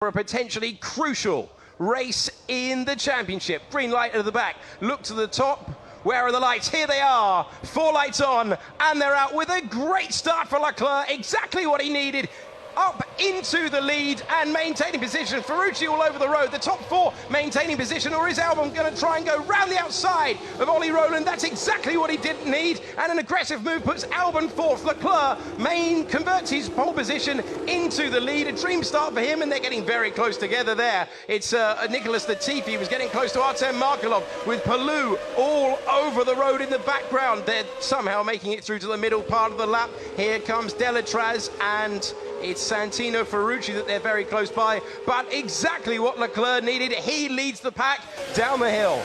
for a potentially crucial race in the championship. Green light at the back, look to the top. Where are the lights? Here they are, 4 lights on, and they're out with a great start for Leclerc, exactly what he needed. Up into the lead and maintaining position. Ferrucci all over the road. The top 4 maintaining position, or is Albon going to try and go round the outside of Ollie Rowland? That's exactly what he didn't need, and an aggressive move puts Albon 4th. Leclerc converts his pole position into the lead. A dream start for him, and they're getting very close together there. It's Nicholas Latifi was getting close to Artem Markelov with Palou all over the road in the background. They're somehow making it through to the middle part of the lap. Here comes Delatraz, and it's Santino Ferrucci that they're very close by, but exactly what Leclerc needed. He leads the pack down the hill.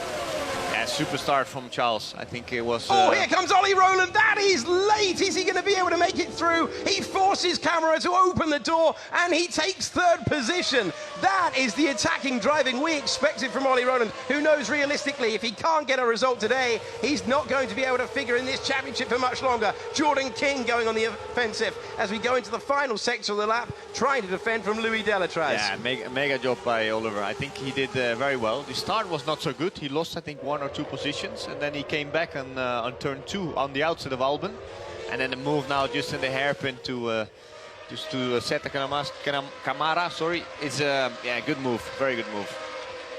Yeah, super start from Charles. I think it was... Oh, here comes Ollie Rowland. That is late. Is he going to be able to make it through? He forces Camara to open the door, and he takes 3rd position. That is the attacking driving we expected from Ollie Rowland, who knows realistically if he can't get a result today, he's not going to be able to figure in this championship for much longer. Jordan King going on the offensive as we go into the final sector of the lap, trying to defend from Louis Delatraz. Yeah, mega job by Oliver. I think he did very well. The start was not so good. He lost, I think, 1 or 2 positions, and then he came back on turn 2 on the outside of Albon, and then the move now just in the hairpin to set the Camara. Sorry, it's yeah, good move, very good move.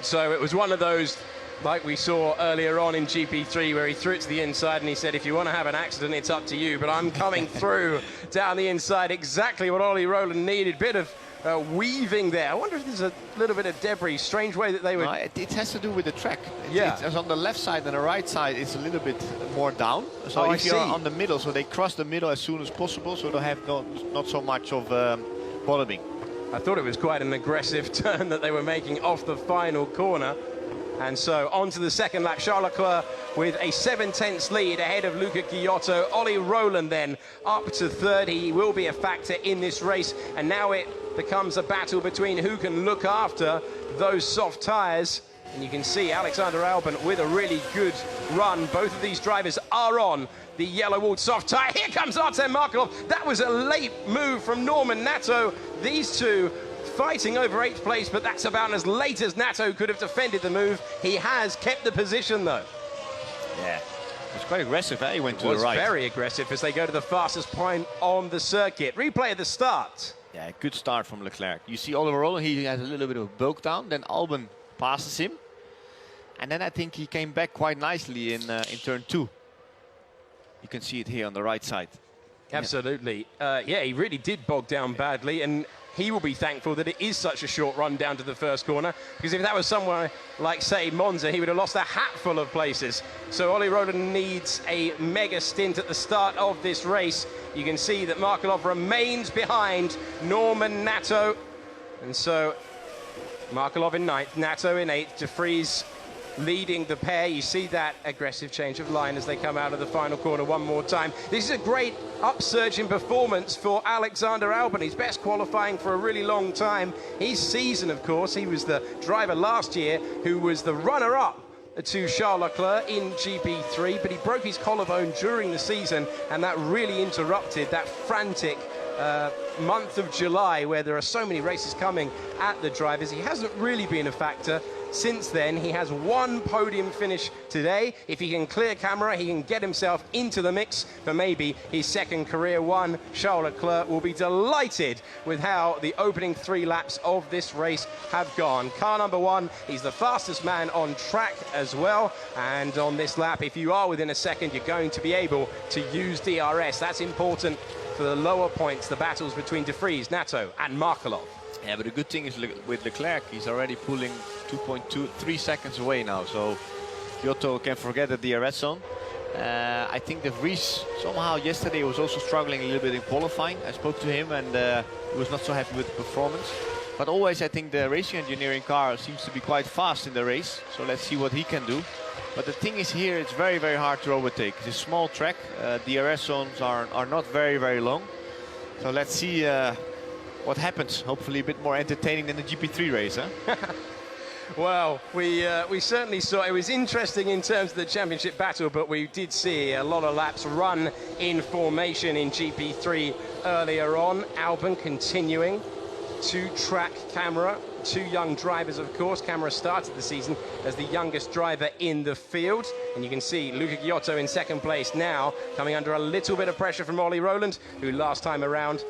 So it was one of those like we saw earlier on in GP3 where he threw it to the inside and he said, if you want to have an accident, it's up to you, but I'm coming through down the inside. Exactly what Ollie Rowland needed. Bit of weaving there. I wonder if there's a little bit of debris. Strange way that they would... No, it has to do with the track. Yeah. It's on the left side and the right side it's a little bit more down. So if you're on the middle, so they cross the middle as soon as possible, so they have not so much of bottoming. I thought it was quite an aggressive turn that they were making off the final corner. And so on to the second lap, Charles Leclerc with a 7/10 lead ahead of Luca Chiotto. Ollie Rowland then up to 3rd. He will be a factor in this race. And now it becomes a battle between who can look after those soft tyres. And you can see Alexander Albon with a really good run. Both of these drivers are on the yellow walled soft tyre. Here comes Artem Markelov. That was a late move from Norman Nato. These two fighting over 8th place, but that's about as late as Nato could have defended the move. He has kept the position, though. Yeah, it's quite aggressive. He went to the right. Very aggressive as they go to the fastest point on the circuit. Replay of the start. Yeah, good start from Leclerc. You see Oliver Rowland, he has a little bit of a bulk down. Then Albon passes him. And then I think he came back quite nicely in turn 2. You can see it here on the right side. Absolutely. Yeah, he really did bog down badly, and he will be thankful that it is such a short run down to the first corner, because if that was somewhere like, say, Monza, he would have lost a hatful of places. So Ollie Rowland needs a mega stint at the start of this race. You can see that Markelov remains behind Norman Nato. And so Markelov in 9th, Nato in 8th, De Vries leading the pair. You see that aggressive change of line as they come out of the final corner one more time. This is a great upsurge in performance for Alexander Albon. He's best qualifying for a really long time. His season, of course, he was the driver last year who was the runner-up to Charles Leclerc in GP3, but he broke his collarbone during the season, and that really interrupted that frantic month of July where there are so many races coming at the drivers. He hasn't really been a factor since then. He has 1 podium finish today. If he can clear Camara, he can get himself into the mix for maybe his 2nd career one. Charles Leclerc will be delighted with how the opening 3 laps of this race have gone. Car number 1, he's the fastest man on track as well. And on this lap, if you are within a second, you're going to be able to use DRS. That's important for the lower points, the battles between De Vries, Nato and Markelov. Yeah, but the good thing is with Leclerc, he's already pulling 2.23 seconds away now, so Chiotto can forget the DRS zone. I think De Vries somehow yesterday was also struggling a little bit in qualifying. I spoke to him and he was not so happy with the performance. But always I think the racing engineering car seems to be quite fast in the race, so let's see what he can do. But the thing is here, it's very, very hard to overtake. It's a small track, DRS zones are not very, very long. So let's see what happens. Hopefully a bit more entertaining than the GP3 race, huh? Well, we certainly saw it was interesting in terms of the championship battle, but we did see a lot of laps run in formation in GP3 earlier on. Albon continuing two-track camera. Two young drivers, of course. Camera started the season as the youngest driver in the field. And you can see Luca Giotto in second place now, coming under a little bit of pressure from Ollie Rowland, who last time around,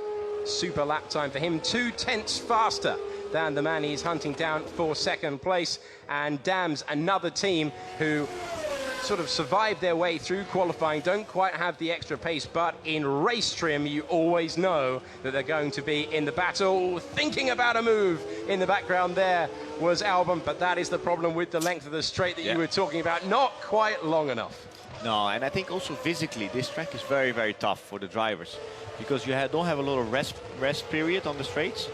super lap time for him, 2/10 faster than the man he's hunting down for second place. And Dams, another team who sort of survived their way through qualifying, don't quite have the extra pace, but in race trim you always know that they're going to be in the battle. Thinking about a move in the background there was Albon, but that is the problem with the length of the straight that you were talking about, not quite long enough. No, and I think also physically this track is very, very tough for the drivers, because you don't have a lot of rest period on the straights.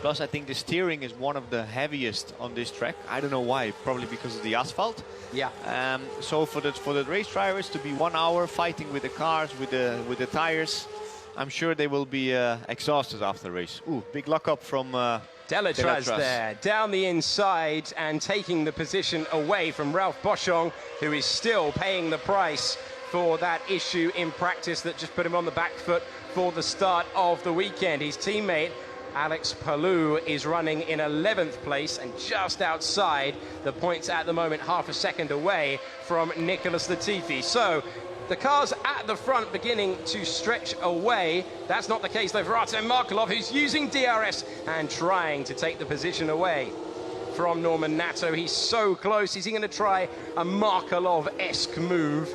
Plus I think the steering is one of the heaviest on this track. I don't know why, probably because of the asphalt. Yeah. So for the race drivers to be 1 hour fighting with the cars, with the tires, I'm sure they will be exhausted after the race. Ooh, big lock up from Delatraz there, down the inside and taking the position away from Ralph Boschung, who is still paying the price for that issue in practice that just put him on the back foot for the start of the weekend. His teammate Alex Palou is running in 11th place and just outside the points at the moment, half a second away from Nicholas Latifi. So the cars at the front beginning to stretch away. That's not the case though for Artem Markelov, who's using DRS and trying to take the position away from Norman Nato. He's so close. Is he going to try a Markelov-esque move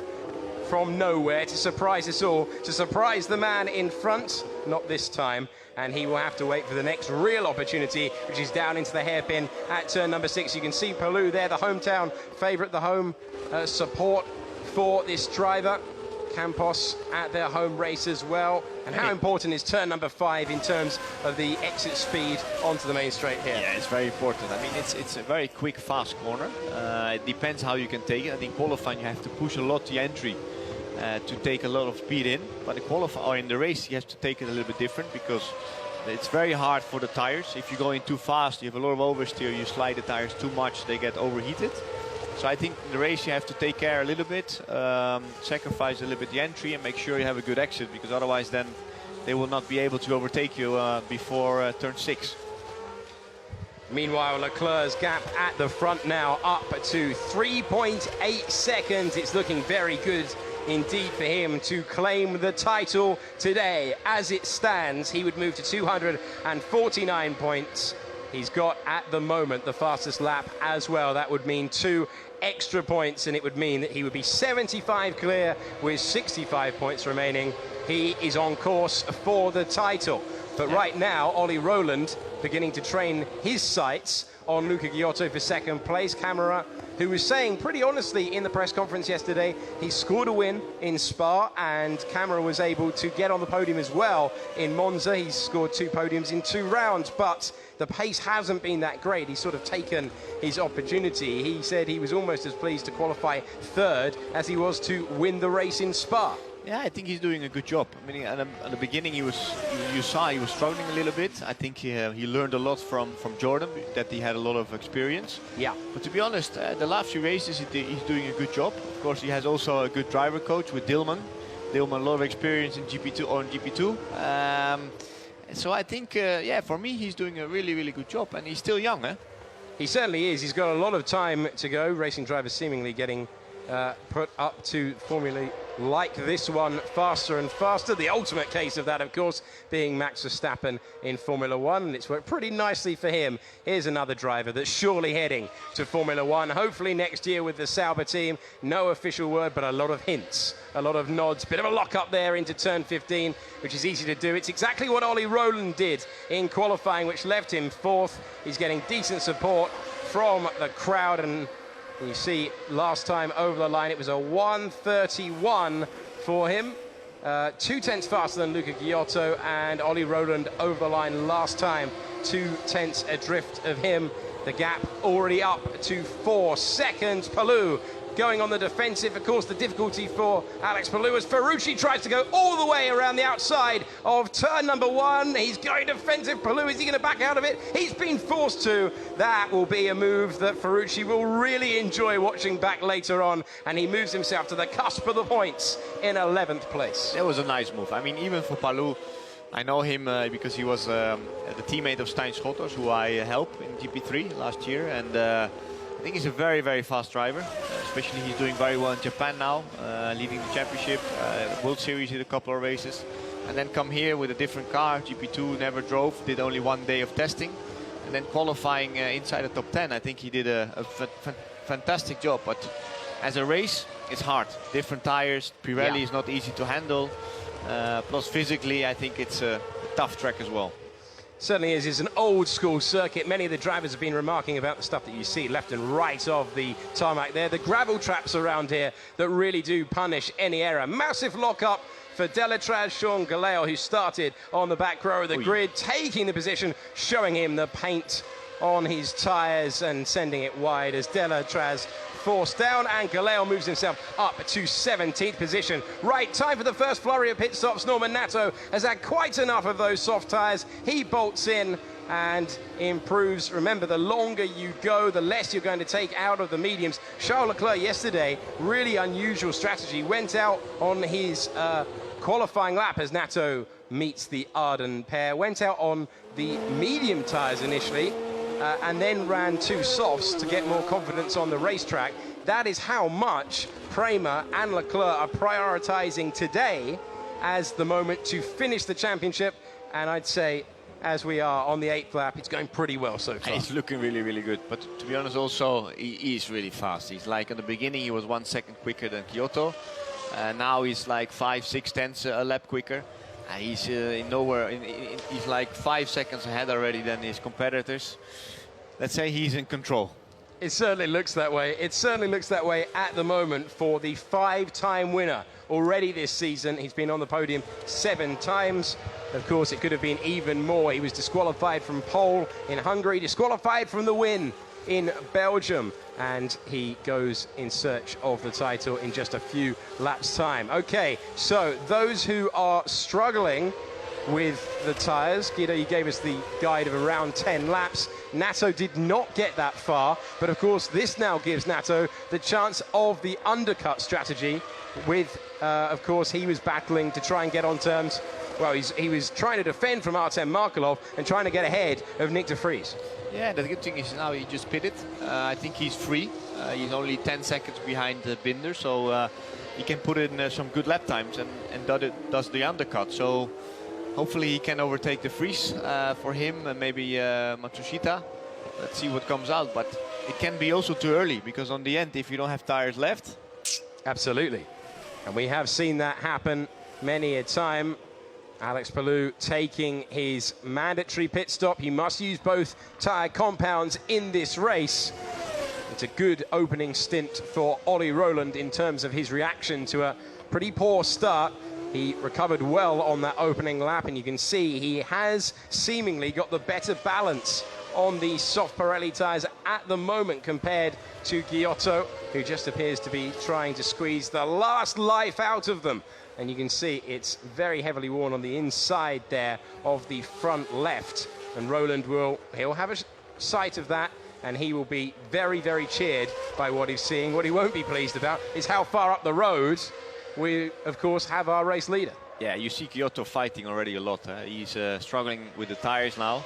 from nowhere to surprise us all, to surprise the man in front? Not this time. And he will have to wait for the next real opportunity, which is down into the hairpin at turn number 6. You can see Palou there, the hometown favourite, the home support for this driver. Campos at their home race as well. And how important is turn number 5 in terms of the exit speed onto the main straight here? Yeah, it's very important. I mean, it's a very quick, fast corner. It depends how you can take it. I think qualifying, you have to push a lot the entry to take a lot of speed in, but in the race you have to take it a little bit different, because it's very hard for the tires. If you're going too fast, you have a lot of oversteer, you slide the tires too much, they get overheated. So I think in the race you have to take care a little bit, sacrifice a little bit the entry and make sure you have a good exit, because otherwise then they will not be able to overtake you before turn 6. Meanwhile, Leclerc's gap at the front now up to 3.8 seconds. It's looking very good indeed for him to claim the title today. As it stands, he would move to 249 points. He's got at the moment the fastest lap as well. That would mean 2 extra points, and it would mean that he would be 75 clear with 65 points remaining. He is on course for the title. But right now, Ollie Rowland beginning to train his sights on Luca Giotto for second place. Camera, who was saying pretty honestly in the press conference yesterday, he scored a win in Spa, and Camera was able to get on the podium as well in Monza. He's scored 2 podiums in 2 rounds, but the pace hasn't been that great. He's sort of taken his opportunity. He said he was almost as pleased to qualify 3rd as he was to win the race in Spa. Yeah, I think he's doing a good job. I mean, at the beginning you saw he was struggling a little bit. I think he learned a lot from Jordan, that he had a lot of experience. Yeah. But to be honest, the last few races he's doing a good job. Of course, he has also a good driver coach with Dillman. Dillman, a lot of experience in GP2 or in GP2. So I think, yeah, for me, he's doing a really, really good job, and he's still young, eh? He certainly is. He's got a lot of time to go. Racing drivers seemingly getting put up to formulae like this one faster and faster. The ultimate case of that, of course, being Max Verstappen in Formula 1, and it's worked pretty nicely for him. Here's another driver that's surely heading to Formula 1, hopefully next year with the Sauber team. No official word, but a lot of hints, a lot of nods. Bit of a lock-up there into turn 15, which is easy to do. It's exactly what Ollie Rowland did in qualifying, which left him 4th. He's getting decent support from the crowd, and you see, last time over the line, it was a 1:31 for him. 2/10 faster than Luca Giotto, and Ollie Rowland over the line last time, 2/10 adrift of him. The gap already up to 4 seconds. Palou going on the defensive. Of course, the difficulty for Alex Palou as Ferrucci tries to go all the way around the outside of turn number 1. He's going defensive. Palou, is he going to back out of it? He's been forced to. That will be a move that Ferrucci will really enjoy watching back later on, and he moves himself to the cusp of the points in 11th place. That was a nice move. I mean, even for Palou, I know him because he was the teammate of Stijn Schotters, who I helped in GP3 last year, and I think he's a very, very fast driver. Especially he's doing very well in Japan now, leading the championship, World Series in a couple of races, and then come here with a different car. GP2 never drove, did only 1 day of testing, and then qualifying inside the top 10. I think he did a fantastic job, but as a race, it's hard. Different tires, Pirelli is not easy to handle. Plus physically, I think it's a tough track as well. Certainly is. It's an old school circuit. Many of the drivers have been remarking about the stuff that you see left and right of the tarmac there. The gravel traps around here that really do punish any error. Massive lock-up for Delatraz Sean Galeo, who started on the back row of the grid, taking the position, showing him the paint on his tyres and sending it wide as Delatraz forced down, and Galeo moves himself up to 17th position. Right, time for the first flurry of pit stops. Norman Nato has had quite enough of those soft tyres. He bolts in and improves. Remember, the longer you go, the less you're going to take out of the mediums. Charles Leclerc yesterday, really unusual strategy, went out on his qualifying lap as Nato meets the Arden pair, went out on the medium tyres initially, and then ran 2 softs to get more confidence on the racetrack. That is how much Prema and Leclerc are prioritising today as the moment to finish the championship. And I'd say, as we are on the 8th lap, it's going pretty well so far. It's looking really, really good. But to be honest, also, he is really fast. He's like, in the beginning, he was 1 second quicker than Kyoto. Now he's like 5-6 tenths a lap quicker. He's he's like 5 seconds ahead already than his competitors. Let's say he's in control. It certainly looks that way. It certainly looks that way at the moment for the 5-time winner already this season. He's been on the podium 7 times. Of course, it could have been even more. He was disqualified from pole in Hungary, disqualified from the win in Belgium, and he goes in search of the title in just a few laps' time. Okay, so those who are struggling with the tyres, Guido, you gave us the guide of around 10 laps. Nato did not get that far, but of course this now gives Nato the chance of the undercut strategy with, of course, he was battling to try and get on terms. Well, he was trying to defend from Artem Markelov and trying to get ahead of Nick de Vries. Yeah, the good thing is now he just pitted. I think he's free. He's only 10 seconds behind Binder, so he can put in some good lap times and does the undercut. So hopefully he can overtake de Vries for him and maybe Matsushita. Let's see what comes out, but it can be also too early, because on the end, if you don't have tires left. Absolutely. And we have seen that happen many a time. Alex Palou taking his mandatory pit stop. He must use both tyre compounds in this race. It's a good opening stint for Ollie Rowland in terms of his reaction to a pretty poor start. He recovered well on that opening lap, and you can see he has seemingly got the better balance on the soft Pirelli tyres at the moment compared to Giotto, who just appears to be trying to squeeze the last life out of them. And you can see it's very heavily worn on the inside there of the front left. And Rowland he'll have a sight of that, and he will be very, very cheered by what he's seeing. What he won't be pleased about is how far up the road we, of course, have our race leader. Yeah, you see Kyoto fighting already a lot. He's struggling with the tires now.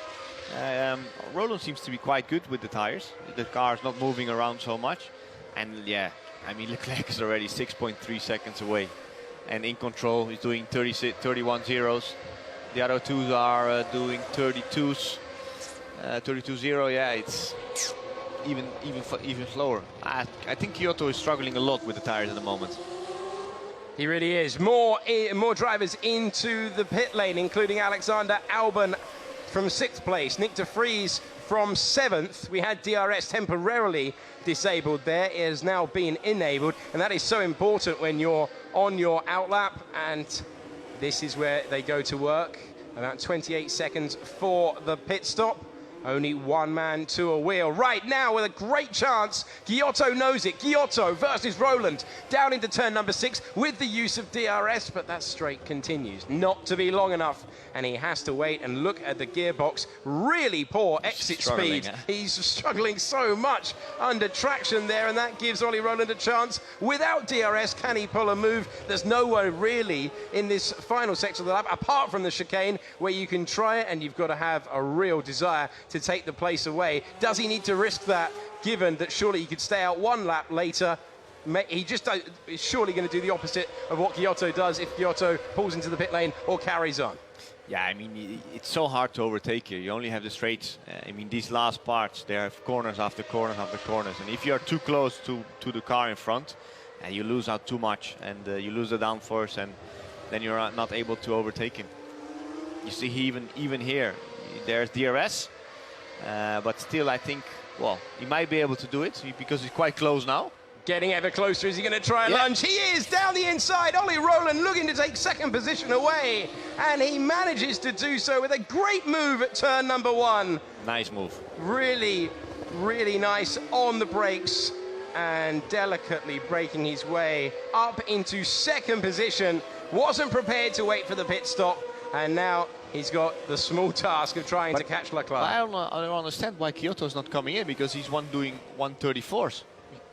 Rowland seems to be quite good with the tires. The car's not moving around so much. And yeah, I mean, Leclerc is already 6.3 seconds away and in control. He's doing 31 zeros. The other two are doing 32s. 32-0, yeah, it's even slower. I think Kyoto is struggling a lot with the tires at the moment. He really is. More drivers into the pit lane, including Alexander Albon from 6th place. Nick de Vries from 7th. We had DRS temporarily disabled there. It has now been enabled, and that is so important when you're on your outlap, and this is where they go to work. About 28 seconds for the pit stop. Only one man to a wheel. Right now with a great chance. Giotto knows it. Giotto versus Roland. Down into turn number 6 with the use of DRS, but that straight continues not to be long enough. And he has to wait and look at the gearbox. Really poor exit speed. He's struggling so much under traction there, and that gives Ollie Roland a chance. Without DRS, can he pull a move? There's nowhere really in this final section of the lap, apart from the chicane, where you can try it, and you've got to have a real desire to take the place away. Does he need to risk that, given that surely he could stay out one lap later? He just is surely going to do the opposite of what Giotto does if Giotto pulls into the pit lane or carries on. Yeah, I mean, it's so hard to overtake here. You only have the straights. I mean, these last parts, they have corners after corners after corners. And if you're too close to the car in front, you lose out too much, and you lose the downforce, and then you're not able to overtake him. You see, even here, there's DRS, but still, I think, well, he might be able to do it because he's quite close now. Getting ever closer. Is he going to try a lunge? He is down the inside. Ollie Roland looking to take second position away, and he manages to do so with a great move at turn number 1. Nice move. Really, really nice on the brakes and delicately breaking his way up into second position. Wasn't prepared to wait for the pit stop, and now he's got the small task of trying to catch Leclerc. I don't understand why Giotto's not coming in, because he's doing 134s.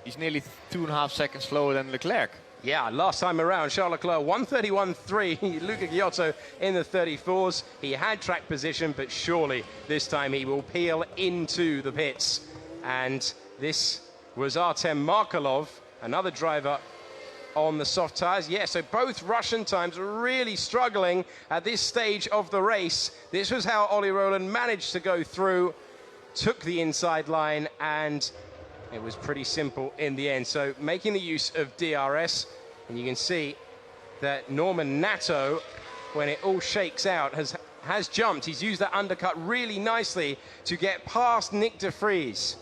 He's nearly 2.5 seconds slower than Leclerc. Yeah, last time around, Charles Leclerc 131.3, Luca Giotto in the 34s. He had track position, but surely this time he will peel into the pits. And this was Artem Markelov, another driver on the soft tyres. Yeah, so both Russian times really struggling at this stage of the race. This was how Ollie Roland managed to go through, took the inside line, and it was pretty simple in the end. So making the use of DRS, and you can see that Norman Nato, when it all shakes out, has jumped. He's used that undercut really nicely to get past Nick de Vries.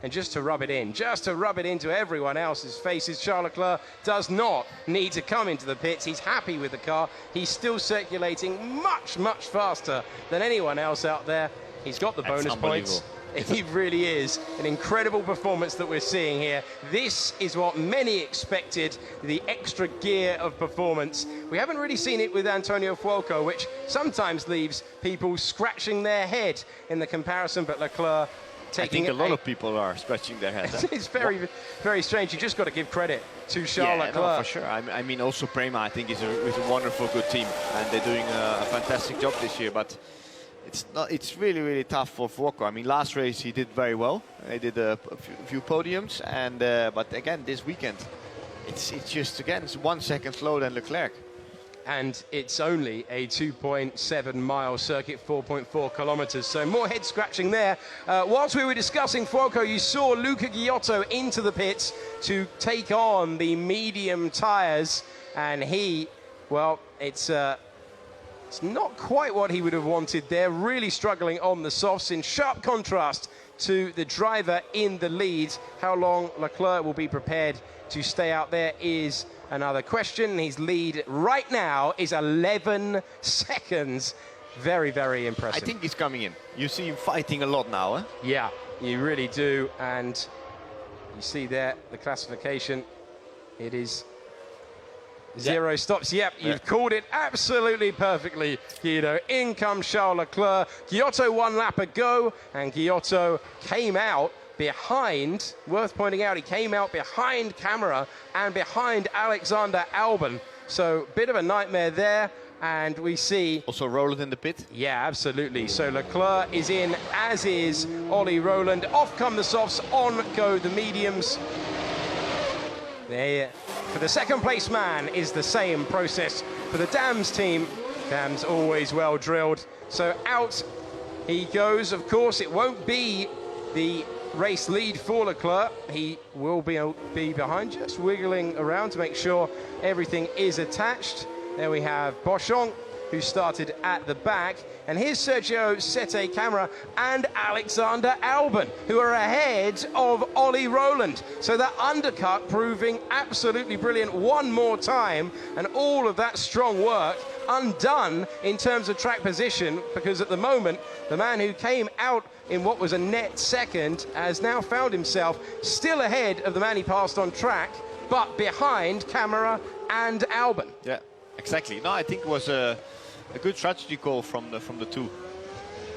And just to rub it into everyone else's faces, Charles Leclerc does not need to come into the pits. He's happy with the car. He's still circulating much, much faster than anyone else out there. He's got the bonus points. He really is an incredible performance that we're seeing here. This is what many expected, the extra gear of performance. We haven't really seen it with Antonio Fuoco, which sometimes leaves people scratching their head in the comparison, but Leclerc taking I think a lot of people are scratching their heads. It's very, very strange. You just got to give credit to Charles Leclerc. No, for sure. I mean, also Prema, I think, is a wonderful, good team, and they're doing a fantastic job this year, but it's really, really tough for Fuoco. I mean, last race he did very well. He did a few podiums, and but again this weekend, it's just again 1 second slower than Leclerc. And it's only a 2.7 mile circuit, 4.4 kilometers. So more head scratching there. Whilst we were discussing Fuoco, you saw Luca Giotto into the pits to take on the medium tires, and it's not quite what he would have wanted there. Really struggling on the softs, in sharp contrast to the driver in the lead. How long Leclerc will be prepared to stay out there is another question. His lead right now is 11 seconds. Very, very impressive. I think he's coming in. You see him fighting a lot now, eh? Yeah, you really do. And you see there the classification. It is 0 stops. Yep, you've called it absolutely perfectly, Guido. In comes Charles Leclerc. Giotto 1 lap ago, and Giotto came out behind, worth pointing out, he came out behind camera and behind Alexander Albon. So bit of a nightmare there, and we see... Also Roland in the pit? Yeah, absolutely. So Leclerc is in, as is Ollie Roland. Off come the softs, on go the mediums. There, for the second place man is the same process for the Dams team. Dams always well drilled. So out he goes. Of course, it won't be the race lead for Leclerc. He will be behind, just wiggling around to make sure everything is attached. There we have Boschon, who started at the back. And here's Sergio Sette Camara and Alexander Albon, who are ahead of Ollie Roland. So that undercut proving absolutely brilliant one more time. And all of that strong work undone in terms of track position, because at the moment, the man who came out in what was a net second has now found himself still ahead of the man he passed on track, but behind Camera and Albon. Yeah, exactly. No, I think it was a good strategy call from the two.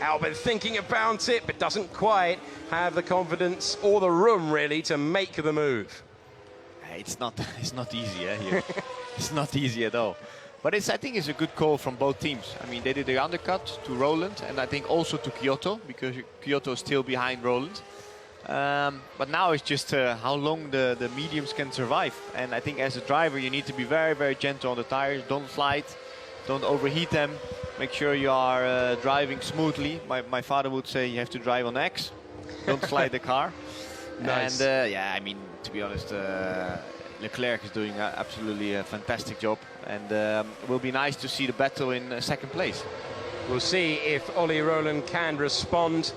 Albon thinking about it, but doesn't quite have the confidence or the room really to make the move. It's not easy here. It's not easy at all. But I think it's a good call from both teams. I mean, they did the undercut to Roland, and I think also to Kyoto, because Kyoto is still behind Roland. But now it's just how long the mediums can survive. And I think as a driver, you need to be very, very gentle on the tires. Don't slide, don't overheat them. Make sure you are driving smoothly. My father would say you have to drive on X. Don't slide the car. Nice. And yeah, I mean, to be honest, Leclerc is doing absolutely a fantastic job. And it will be nice to see the battle in second place. We'll see if Ollie Roland can respond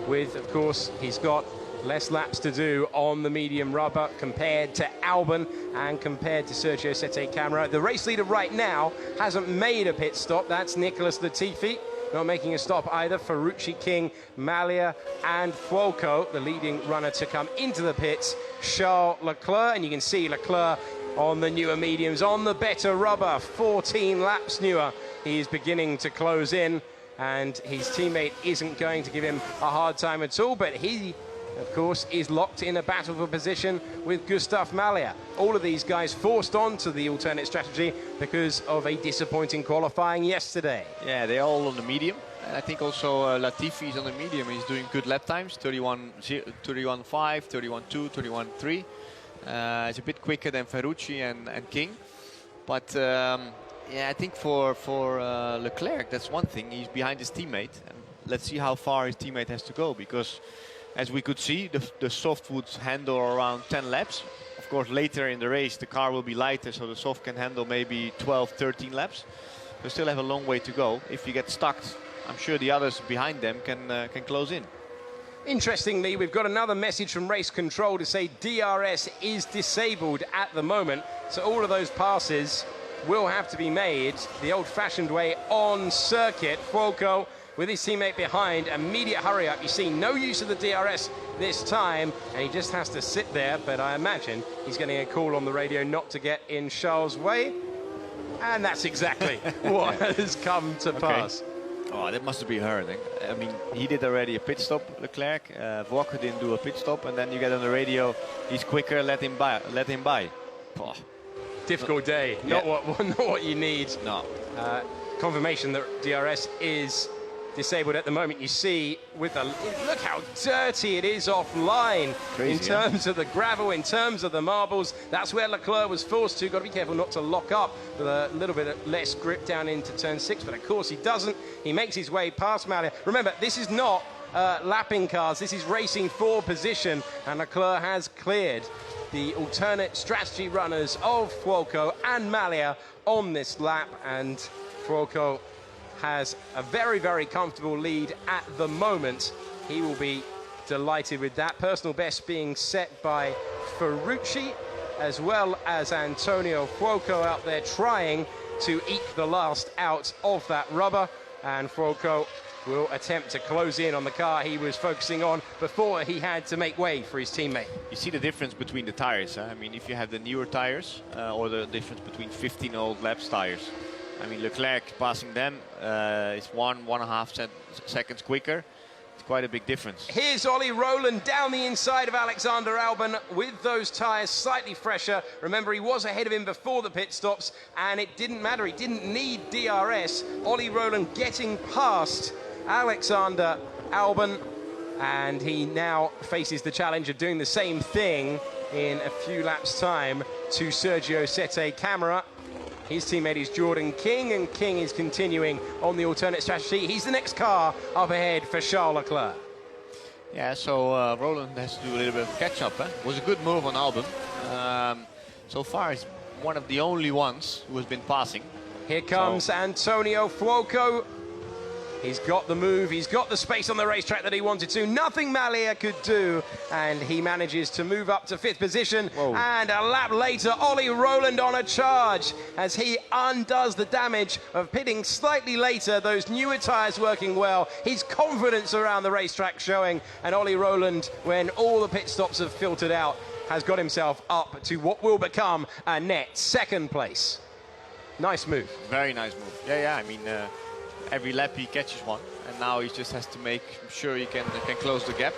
with, of course, he's got less laps to do on the medium rubber compared to Albon and compared to Sergio Sette Camara. The race leader right now hasn't made a pit stop. That's Nicholas Latifi. Not making a stop either. Ferrucci, King, Malia and Fuoco, the leading runner to come into the pits, Charles Leclerc. And you can see Leclerc on the newer mediums, on the better rubber, 14 laps newer. He's beginning to close in, and his teammate isn't going to give him a hard time at all, but he, of course, is locked in a battle for position with Gustav Malia. All of these guys forced onto the alternate strategy because of a disappointing qualifying yesterday. Yeah, they're all on the medium. And I think also Latifi is on the medium. He's doing good lap times, 31.5, 31.2, 31.3. It's a bit quicker than Ferrucci and King. But yeah, I think for Leclerc, that's one thing. He's behind his teammate. And let's see how far his teammate has to go, because as we could see, the soft would handle around 10 laps. Of course, later in the race, the car will be lighter, so the soft can handle maybe 12, 13 laps. They still have a long way to go. If you get stuck, I'm sure the others behind them can close in. Interestingly, we've got another message from race control to say DRS is disabled at the moment. So all of those passes will have to be made the old-fashioned way on circuit. Fuoco with his teammate behind, immediate hurry up. You see no use of the DRS this time, and he just has to sit there, but I imagine he's getting a call on the radio not to get in Charles' way. And that's exactly what has come to pass. Oh, that must be hurting. I mean, he did already a pit stop, Leclerc. Walker didn't do a pit stop, and then you get on the radio, he's quicker, let him by. Oh. Difficult day, Yeah. not what you need. No. Confirmation that DRS is disabled at the moment. You see with the look how dirty it is offline. Crazy, in terms of the gravel, in terms of the marbles. That's where Leclerc was forced to. Got to be careful not to lock up with a little bit of less grip down into turn 6, but of course he doesn't. He makes his way past Malia. Remember, this is not lapping cars, this is racing for position, and Leclerc has cleared the alternate strategy runners of Fuoco and Malia on this lap, and Fuoco has a very, very comfortable lead at the moment. He will be delighted with that. Personal best being set by Ferrucci, as well as Antonio Fuoco out there trying to eke the last out of that rubber. And Fuoco will attempt to close in on the car he was focusing on before he had to make way for his teammate. You see the difference between the tires. Huh? I mean, if you have the newer tires, or the difference between 15 old laps tires. I mean, Leclerc passing them is 1.5 seconds quicker. It's quite a big difference. Here's Ollie Roland down the inside of Alexander Albon with those tyres slightly fresher. Remember, he was ahead of him before the pit stops, and it didn't matter. He didn't need DRS. Ollie Roland getting past Alexander Albon, and he now faces the challenge of doing the same thing in a few laps' time to Sergio Sette Camara. His teammate is Jordan King, and King is continuing on the alternate strategy. He's the next car up ahead for Charles Leclerc. Yeah, so Roland has to do a little bit of catch-up. It was a good move on Albon. So far, he's one of the only ones who has been passing. Here comes Antonio Fuoco. He's got the move, he's got the space on the racetrack that he wanted to. Nothing Malia could do, and he manages to move up to 5th position. Whoa. And a lap later, Ollie Rowland on a charge as he undoes the damage of pitting slightly later, those newer tyres working well, his confidence around the racetrack showing, and Ollie Rowland, when all the pit stops have filtered out, has got himself up to what will become a net 2nd place. Nice move. Very nice move. Yeah, I mean, every lap he catches one, and now he just has to make sure he can close the gap.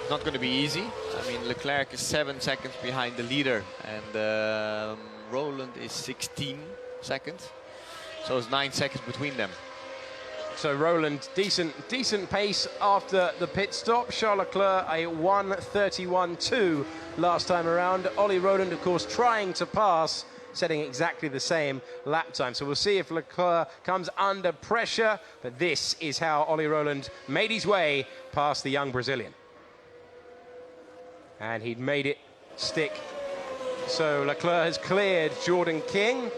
It's not going to be easy. I mean, Leclerc is 7 seconds behind the leader, and Rowland is 16 seconds. So it's 9 seconds between them. So Rowland, decent pace after the pit stop. Charles Leclerc a 1:31.2 last time around. Ollie Rowland, of course, trying to pass, setting exactly the same lap time. So we'll see if Leclerc comes under pressure. But this is how Ollie Rowland made his way past the young Brazilian. And he'd made it stick. So Leclerc has cleared Jordan King.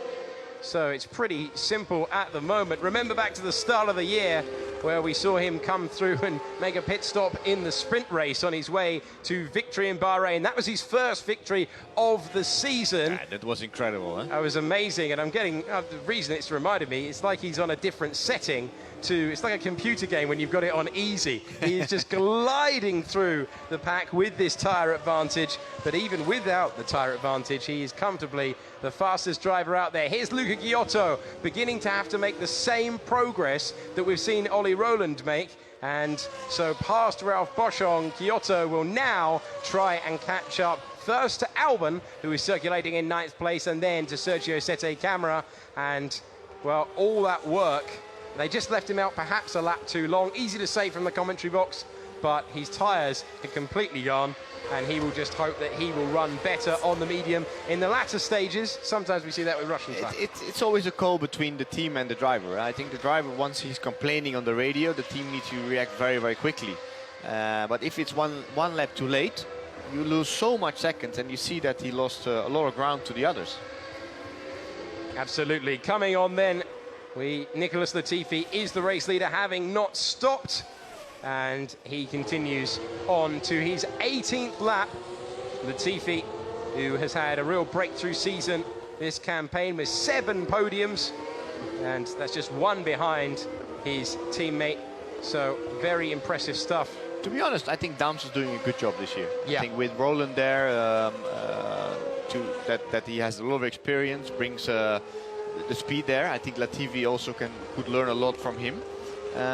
So it's pretty simple at the moment. Remember back to the start of the year where we saw him come through and make a pit stop in the sprint race on his way to victory in Bahrain. That was his first victory of the season. Yeah, that was incredible, huh? That was amazing, and I'm getting, the reason it's reminded me, it's like he's on a different setting to, it's like a computer game when you've got it on easy. He is just gliding through the pack with this tyre advantage, but even without the tyre advantage, he is comfortably the fastest driver out there. Here's Luca Giotto beginning to have to make the same progress that we've seen Ollie Rowland make. And so past Ralph Boschung, Giotto will now try and catch up first to Albon, who is circulating in 9th place, and then to Sergio Sette Camara. And, well, all that work, they just left him out perhaps a lap too long. Easy to say from the commentary box, but his tyres are completely gone, and he will just hope that he will run better on the medium in the latter stages. Sometimes we see that with Russian tyres. It's always a call between the team and the driver. I think the driver, once he's complaining on the radio, the team needs to react very, very quickly. But if it's one lap too late, you lose so much seconds, and you see that he lost a lot of ground to the others. Absolutely. Coming on then, Nicholas Latifi is the race leader, having not stopped. And he continues on to his 18th lap. Latifi, who has had a real breakthrough season this campaign with 7 podiums, and that's just 1 behind his teammate. So very impressive stuff. To be honest, I think Dams is doing a good job this year. Yeah. I think with Rowland there, that he has a lot of experience, brings the speed there. I think Latifi also could learn a lot from him.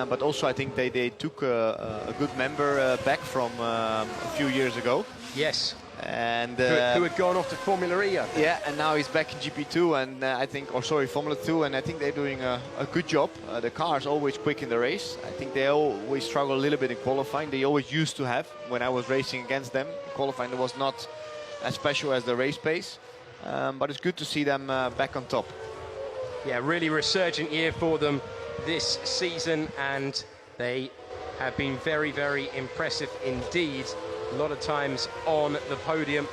But also I think they took a good member back from a few years ago. Yes. And who had gone off to Formula E. Yeah, and now he's back in GP2, and I think, Formula 2, and I think they're doing a good job. The car is always quick in the race. I think they always struggle a little bit in qualifying. They always used to have. When I was racing against them, qualifying was not as special as the race pace. But it's good to see them back on top. Yeah, really resurgent year for them this season, and they have been very, very impressive indeed. A lot of times on the podium,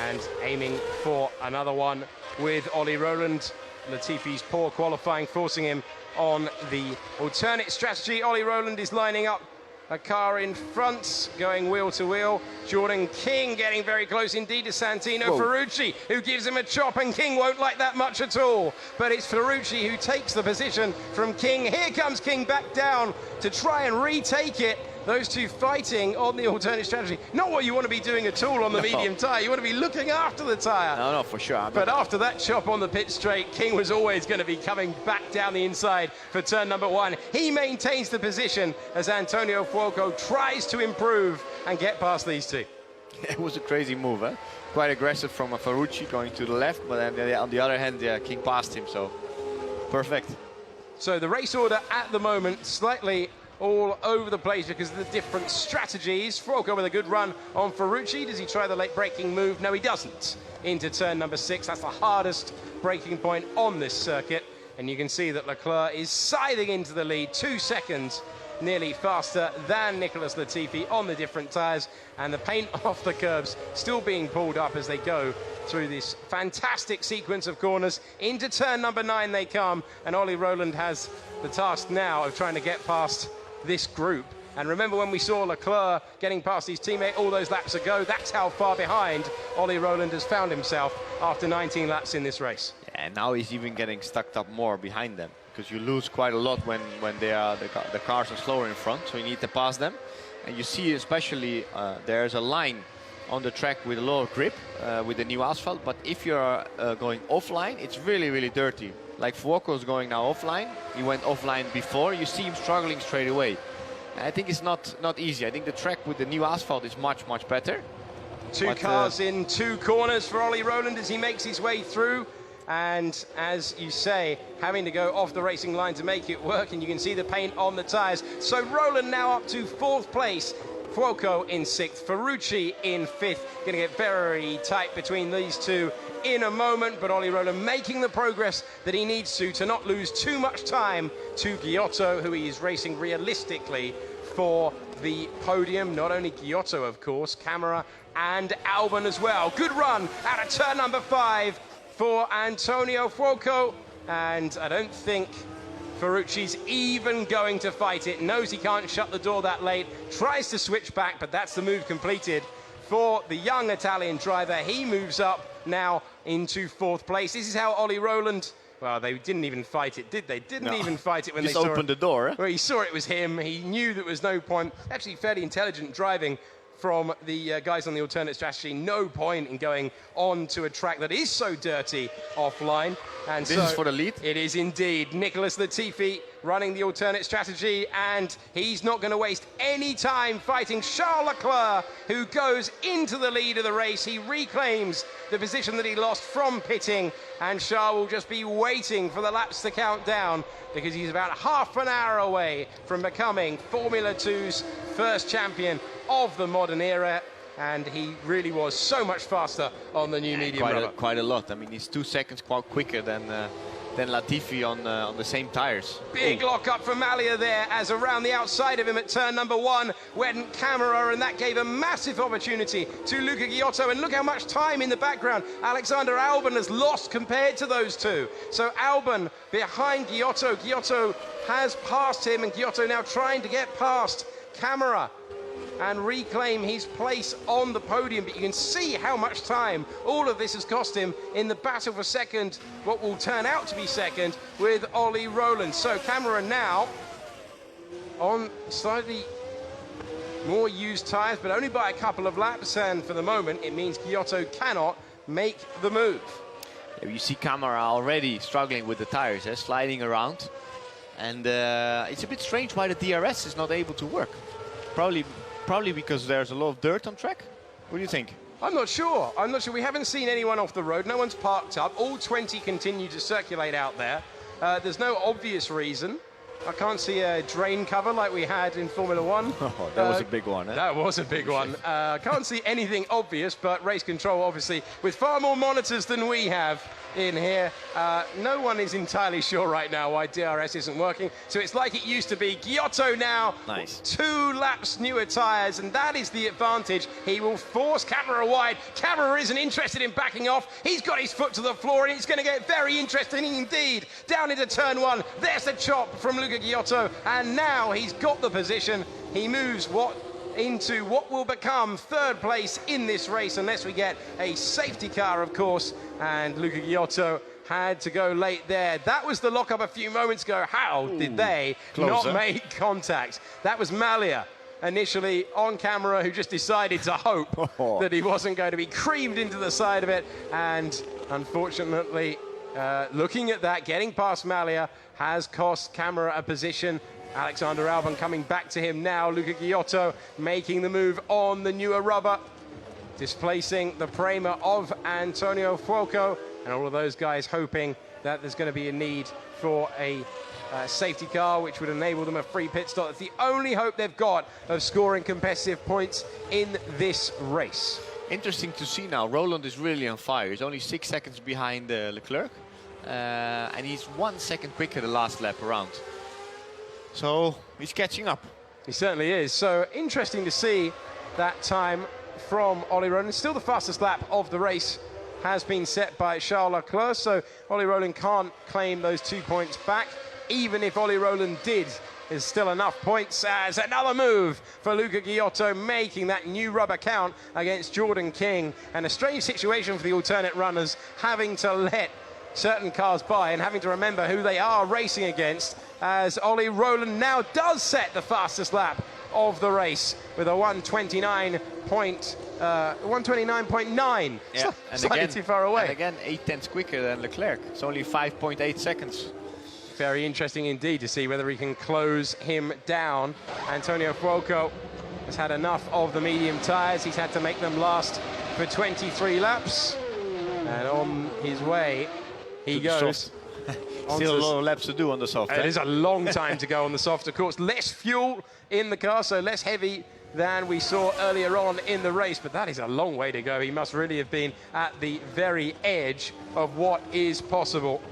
and aiming for another one with Ollie Rowland. Latifi's poor qualifying forcing him on the alternate strategy. Ollie Rowland is lining up a car in front, going wheel to wheel. Jordan King getting very close indeed to Santino Ferrucci, who gives him a chop, and King won't like that much at all. But it's Ferrucci who takes the position from King. Here comes King back down to try and retake it. Those two fighting on the alternate strategy. Not what you want to be doing at all on the medium tyre. You want to be looking after the tyre. No, for sure. But after that chop on the pit straight, King was always going to be coming back down the inside for turn number 1. He maintains the position as Antonio Fuoco tries to improve and get past these two. It was a crazy move, huh? Quite aggressive from a Ferrucci going to the left, but then on the other hand, King passed him, so perfect. So the race order at the moment slightly all over the place because of the different strategies. Fuoco with a good run on Ferrucci. Does he try the late braking move? No, he doesn't. Into turn number 6. That's the hardest braking point on this circuit. And you can see that Leclerc is scything into the lead. 2 seconds nearly faster than Nicholas Latifi on the different tyres, and the paint off the curbs still being pulled up as they go through this fantastic sequence of corners. Into turn number 9 they come, and Ollie Rowland has the task now of trying to get past this group. And remember when we saw Leclerc getting past his teammate all those laps ago, that's how far behind Ollie Rowland has found himself after 19 laps in this race. Yeah, and now he's even getting stuck up more behind them, because you lose quite a lot when the cars are slower in front, so you need to pass them. And you see especially there's a line on the track with a lot of grip with the new asphalt, but if you're going offline, it's really, really dirty. Like Fuoco's going now offline, he went offline before, you see him struggling straight away. I think it's not easy. I think the track with the new asphalt is much, much better. Two cars in 2 corners for Ollie Rowland as he makes his way through. And as you say, having to go off the racing line to make it work, and you can see the paint on the tyres. So Rowland now up to 4th place. Fuoco in 6th, Ferrucci in 5th. Going to get very tight between these two in a moment, but Ollie Rowland making the progress that he needs to not lose too much time to Giotto, who he is racing realistically for the podium. Not only Giotto, of course, Camera and Albon as well. Good run out of turn number 5 for Antonio Fuoco, and I don't think Ferrucci's even going to fight it. Knows he can't shut the door that late, tries to switch back, but that's the move completed for the young Italian driver. He moves up now into 4th place. This is how Ollie Rowland, well, they didn't even fight it, did they? Didn't even fight it when just they opened the door. Well, he saw it was him. He knew there was no point. Actually, fairly intelligent driving from the guys on the alternate strategy. No point in going on to a track that is so dirty offline. And this is for the lead? It is indeed. Nicholas Latifi running the alternate strategy, and he's not going to waste any time fighting Charles Leclerc, who goes into the lead of the race. He reclaims the position that he lost from pitting, and Charles will just be waiting for the laps to count down, because he's about half an hour away from becoming Formula 2's first champion of the modern era, and he really was so much faster on the new medium rubber. Quite a lot. I mean, he's 2 seconds quite quicker than Latifi on the same tires. Big lock up for Malia there, as around the outside of him at turn number 1 went Camera, and that gave a massive opportunity to Luca Giotto. And look how much time in the background Alexander Albon has lost compared to those two. So Albon behind Giotto. Giotto has passed him, and Giotto now trying to get past Camera and reclaim his place on the podium. But you can see how much time all of this has cost him in the battle for second, what will turn out to be second, with Ollie Rowland. So Camera now on slightly more used tyres, but only by a couple of laps, and for the moment it means Giotto cannot make the move. You see Camera already struggling with the tires, sliding around, and it's a bit strange why the DRS is not able to work. Probably because there's a lot of dirt on track. What do you think? I'm not sure. We haven't seen anyone off the road. No one's parked up. All 20 continue to circulate out there. There's no obvious reason. I can't see a drain cover like we had in Formula 1. Oh, that was a big one, eh? That was a big one. Can't see anything obvious, but race control, obviously, with far more monitors than we have in here. No one is entirely sure right now why DRS isn't working. So it's like it used to be. Giotto now, nice. 2 laps newer tyres, and that is the advantage. He will force Camera wide. Camera isn't interested in backing off. He's got his foot to the floor, and it's going to get very interesting indeed. Down into turn 1. There's the chop from Luca Giotto, and now he's got the position. He moves into what will become 3rd place in this race, unless we get a safety car, of course. And Luca Giotto had to go late there. That was the lock-up a few moments ago. How did they not make contact? That was Malia initially on Camera, who just decided to hope that he wasn't going to be creamed into the side of it. And unfortunately, looking at that, getting past Malia has cost Camera a position. Alexander Albon coming back to him now. Luca Giotto making the move on the newer rubber, displacing the Prema of Antonio Fuoco, and all of those guys hoping that there's going to be a need for a safety car, which would enable them a free pit stop. That's the only hope they've got of scoring competitive points in this race. Interesting to see now. Rowland is really on fire. He's only 6 seconds behind Leclerc, and he's 1 second quicker the last lap around. So he's catching up. He certainly is. So interesting to see that time from Ollie Rowland. Still the fastest lap of the race has been set by Charles Leclerc, so Ollie Rowland can't claim those 2 points back. Even if Ollie Rowland did, there's still enough points as another move for Luca Ghiotto, making that new rubber count against Jordan King. And a strange situation for the alternate runners, having to let certain cars by and having to remember who they are racing against, as Ollie Rowland now does set the fastest lap of the race with a 129.9. Yeah, Slightly again, too far away. And again, 8/10 quicker than Leclerc. It's only 5.8 seconds. Very interesting indeed to see whether he can close him down. Antonio Fuoco has had enough of the medium tyres. He's had to make them last for 23 laps. And on his way, he goes. Still a lot of laps to do on the soft. It is a long time to go on the soft, of course. Less fuel in the car, so less heavy than we saw earlier on in the race, but that is a long way to go. He must really have been at the very edge of what is possible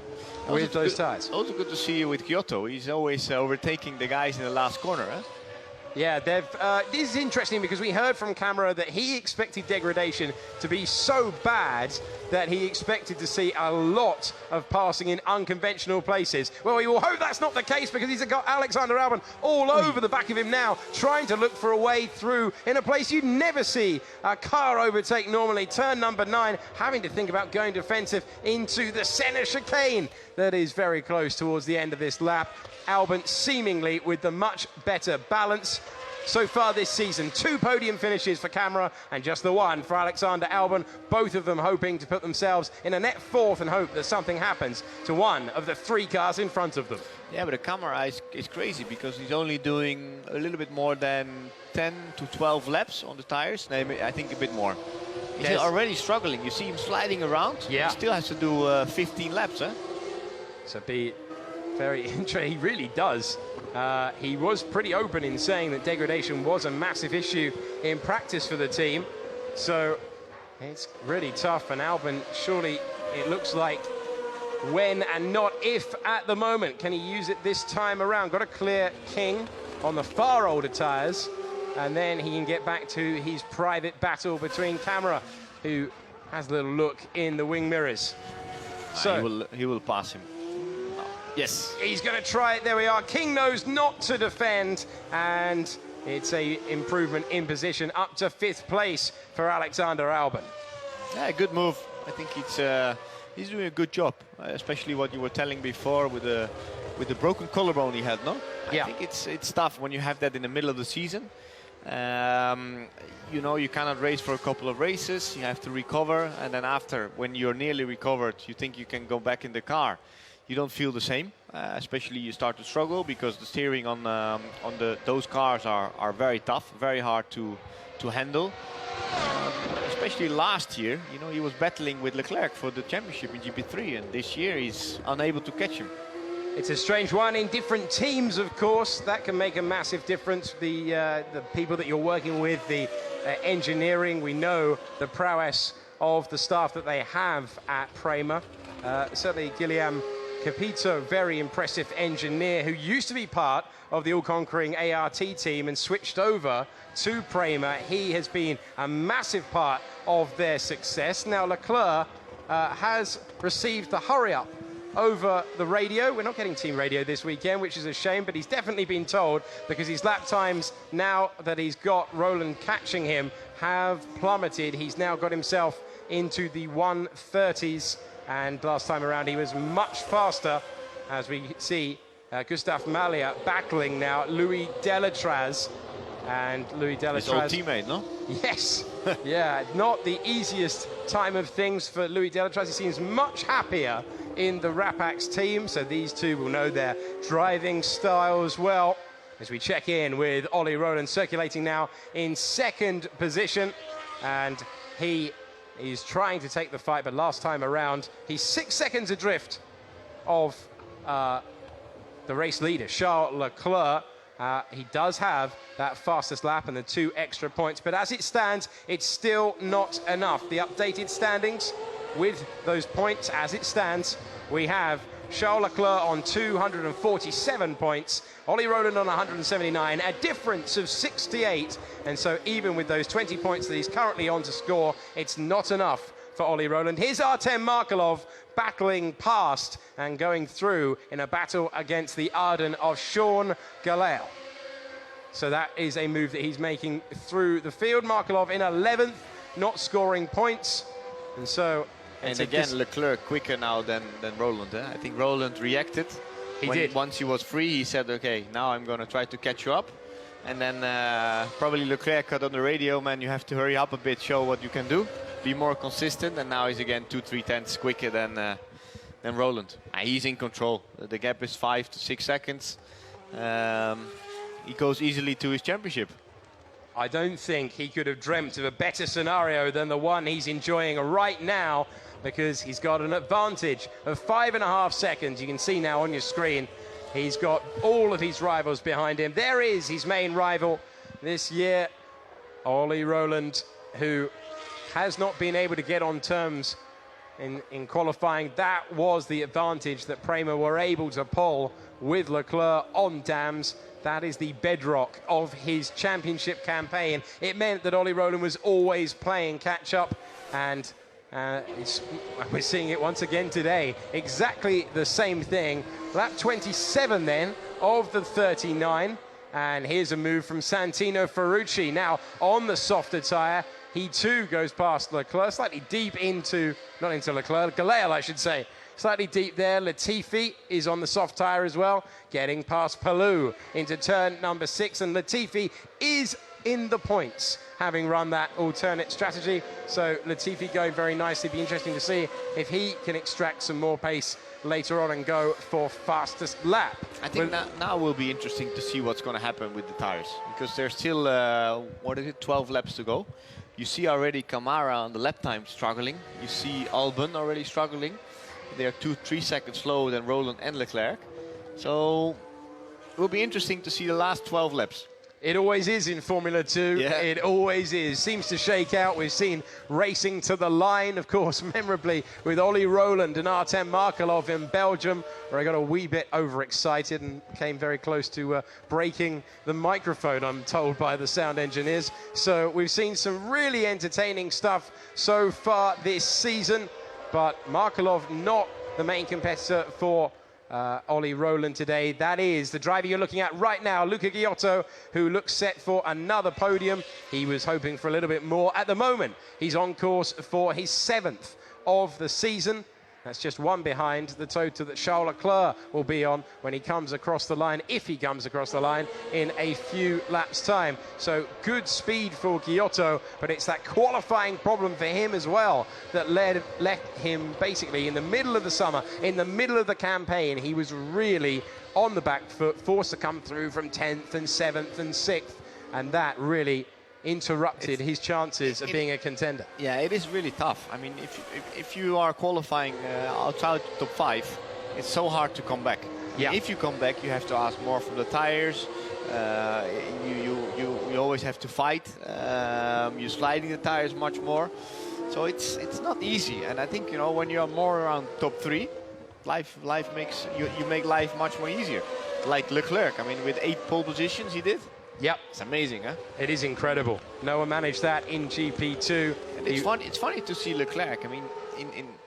with those tyres. Also good to see you with Ghiotto. He's always overtaking the guys in the last corner, huh? Yeah, this is interesting because we heard from camera that he expected degradation to be so bad that he expected to see a lot of passing in unconventional places. Well, we will hope that's not the case, because he's got Alexander Albon all over the back of him now, trying to look for a way through in a place you'd never see a car overtake normally. Turn number 9, having to think about going defensive into the center chicane. That is very close towards the end of this lap. Albon seemingly with the much better balance so far this season. 2 podium finishes for Camera and just the 1 for Alexander Albon, both of them hoping to put themselves in a net 4th and hope that something happens to one of the 3 cars in front of them. Yeah, but the Camera is crazy because he's only doing a little bit more than 10 to 12 laps on the tires. I think a bit more. He's already struggling. You see him sliding around. Yeah. He still has to do 15 laps, huh? So be very interesting. He really does. He was pretty open in saying that degradation was a massive issue in practice for the team. So it's really tough. And Albon, surely it looks like when and not if at the moment. Can he use it this time around? Got to clear King on the far older tyres. And then he can get back to his private battle between Camera, who has a little look in the wing mirrors. So he will pass him. Yes. He's going to try it. There we are. King knows not to defend, and it's a improvement in position up to 5th place for Alexander Albon. Yeah, good move. I think he's doing a good job, especially what you were telling before with the broken collarbone he had, no? Yeah. I think it's tough when you have that in the middle of the season. You know, you cannot race for a couple of races. You have to recover, and then after, when you're nearly recovered, you think you can go back in the car. You don't feel the same, especially you start to struggle because the steering on those cars are very tough, very hard to handle. Especially last year, you know, he was battling with Leclerc for the championship in GP3, and this year he's unable to catch him. It's a strange one. In different teams, of course, that can make a massive difference. The people that you're working with, the engineering, we know the prowess of the staff that they have at Prema. Certainly Guillaume Capito, very impressive engineer who used to be part of the all-conquering ART team and switched over to Prema. He has been a massive part of their success. Now Leclerc has received the hurry-up over the radio. We're not getting team radio this weekend, which is a shame, but he's definitely been told, because his lap times, now that he's got Rowland catching him, have plummeted. He's now got himself into the 130s. And last time around, he was much faster, as we see Gustav Malia battling now Louis Delatraz. And Louis Delatraz... His old teammate, no? Yes. Yeah, not the easiest time of things for Louis Delatraz. He seems much happier in the Rapax team, so these two will know their driving styles well. As we check in with Ollie Rowland, circulating now in 2nd position. And he's trying to take the fight, but last time around, he's 6 seconds adrift of the race leader, Charles Leclerc. He does have that fastest lap and the 2 extra points, but as it stands, it's still not enough. The updated standings with those points as it stands, we have Charles Leclerc on 247 points, Ollie Rowland on 179, a difference of 68. And so even with those 20 points that he's currently on to score, it's not enough for Ollie Rowland. Here's Artem Markelov battling past and going through in a battle against the Arden of Sean Galel. So that is a move that he's making through the field. Markelov in 11th, not scoring points. And so... And again, Leclerc quicker now than Rowland. I think Rowland reacted. He did. Once he was free, he said, okay, now I'm going to try to catch you up. And then probably Leclerc got on the radio, man, you have to hurry up a bit, show what you can do. Be more consistent. And now he's again 2-3 tenths quicker than Rowland. He's in control. The gap is 5 to 6 seconds. He goes easily to his championship. I don't think he could have dreamt of a better scenario than the one he's enjoying right now, because he's got an advantage of 5.5 seconds. You can see now on your screen, he's got all of his rivals behind him. There is his main rival this year, Ollie Rowland, who has not been able to get on terms in qualifying. That was the advantage that Prema were able to pull with Leclerc on dams. That is the bedrock of his championship campaign. It meant that Ollie Rowland was always playing catch-up, and we're seeing it once again today. Exactly the same thing. Lap 27 then of the 39, and here's a move from Santino Ferrucci. Now on the softer tyre, he too goes past Leclerc, slightly deep into, not into Leclerc, Galel I should say. Slightly deep there. Latifi is on the soft tyre as well, getting past Palou into turn number 6, and Latifi is in the points, having run that alternate strategy. So Latifi going very nicely. Be interesting to see if he can extract some more pace later on and go for fastest lap. I think now will be interesting to see what's going to happen with the tires, because there's still 12 laps to go. You see already Camara on the lap time struggling. You see Albon already struggling. They're 2-3 seconds slower than Rowland and Leclerc. So it will be interesting to see the last 12 laps. It always is in Formula 2. Yeah. It always is. Seems to shake out. We've seen racing to the line, of course, memorably with Ollie Rowland and Artem Markelov in Belgium, where I got a wee bit overexcited and came very close to breaking the microphone, I'm told by the sound engineers. So we've seen some really entertaining stuff so far this season. But Markelov not the main competitor for Ollie Rowland today. That is the driver you're looking at right now, Luca Giotto, who looks set for another podium. He was hoping for a little bit more. At the moment, he's on course for his 7th of the season. That's just one behind the total that Charles Leclerc will be on when he comes across the line, if he comes across the line in a few laps' time. So good speed for Giotto, but it's that qualifying problem for him as well that left him basically in the middle of the summer, in the middle of the campaign. He was really on the back foot, forced to come through from 10th and 7th and 6th, and that really interrupted his chances of being a contender. Yeah, it is really tough. I mean, if you are qualifying outside top 5, it's so hard to come back. Yeah. If you come back, you have to ask more from the tires. You always have to fight. You're sliding the tires much more, so it's not easy. And I think, you know, when you're more around top 3, life makes you make life much more easier. Like Leclerc, I mean, with 8 pole positions he did. Yep. It's amazing, huh? It is incredible. No one managed that in GP2. And it's funny to see Leclerc. I mean,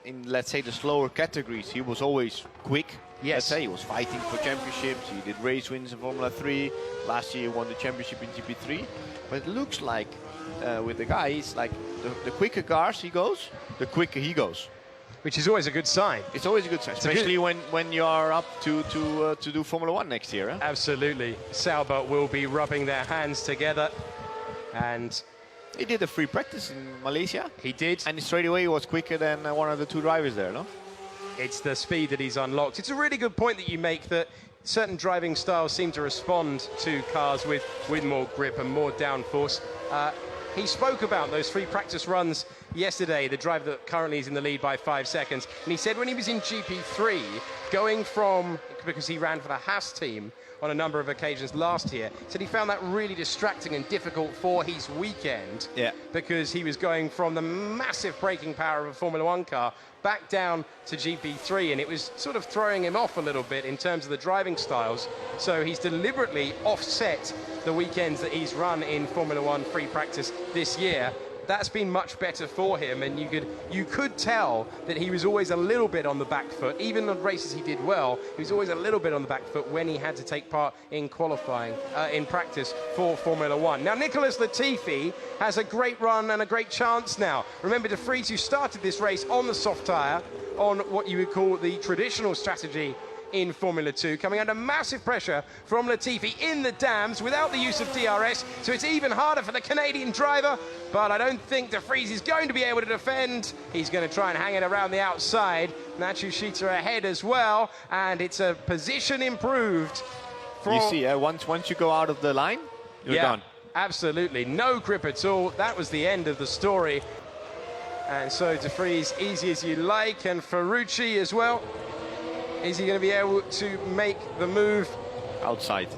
in let's say the slower categories, he was always quick. Yes. Let's say he was fighting for championships. He did race wins in Formula 3. Last year he won the championship in GP3. But it looks like with the guy, it's like the quicker cars he goes, the quicker he goes. Which is always a good sign. It's always a good sign, especially when you're up to do Formula 1 next year. Huh? Absolutely. Sauber will be rubbing their hands together. And he did a free practice in Malaysia. He did. And straight away he was quicker than one of the 2 drivers there, no? It's the speed that he's unlocked. It's a really good point that you make, that certain driving styles seem to respond to cars with more grip and more downforce. he spoke about those 3 practice runs yesterday, the driver that currently is in the lead by 5 seconds. And he said when he was in GP3, going from, because he ran for the Haas team on a number of occasions last year, said he found that really distracting and difficult for his weekend. Yeah. Because he was going from the massive braking power of a Formula 1 car back down to GP3, and it was sort of throwing him off a little bit in terms of the driving styles. So he's deliberately offset the weekends that he's run in Formula 1 free practice this year. That's been much better for him, and you could tell that he was always a little bit on the back foot. Even on races he did well, he was always a little bit on the back foot when he had to take part in qualifying, in practice for Formula 1. Now, Nicholas Latifi has a great run and a great chance now. Remember, De Vries, who started this race on the soft tyre, on what you would call the traditional strategy in Formula 2, coming under massive pressure from Latifi in the dams without the use of DRS, so it's even harder for the Canadian driver, but I don't think De Vries is going to be able to defend. He's going to try and hang it around the outside. Matsushita ahead as well, and it's a position improved. You see, once you go out of the line, you're gone. Absolutely, no grip at all. That was the end of the story. And so De Vries, easy as you like, and Ferrucci as well. Is he going to be able to make the move? Outside.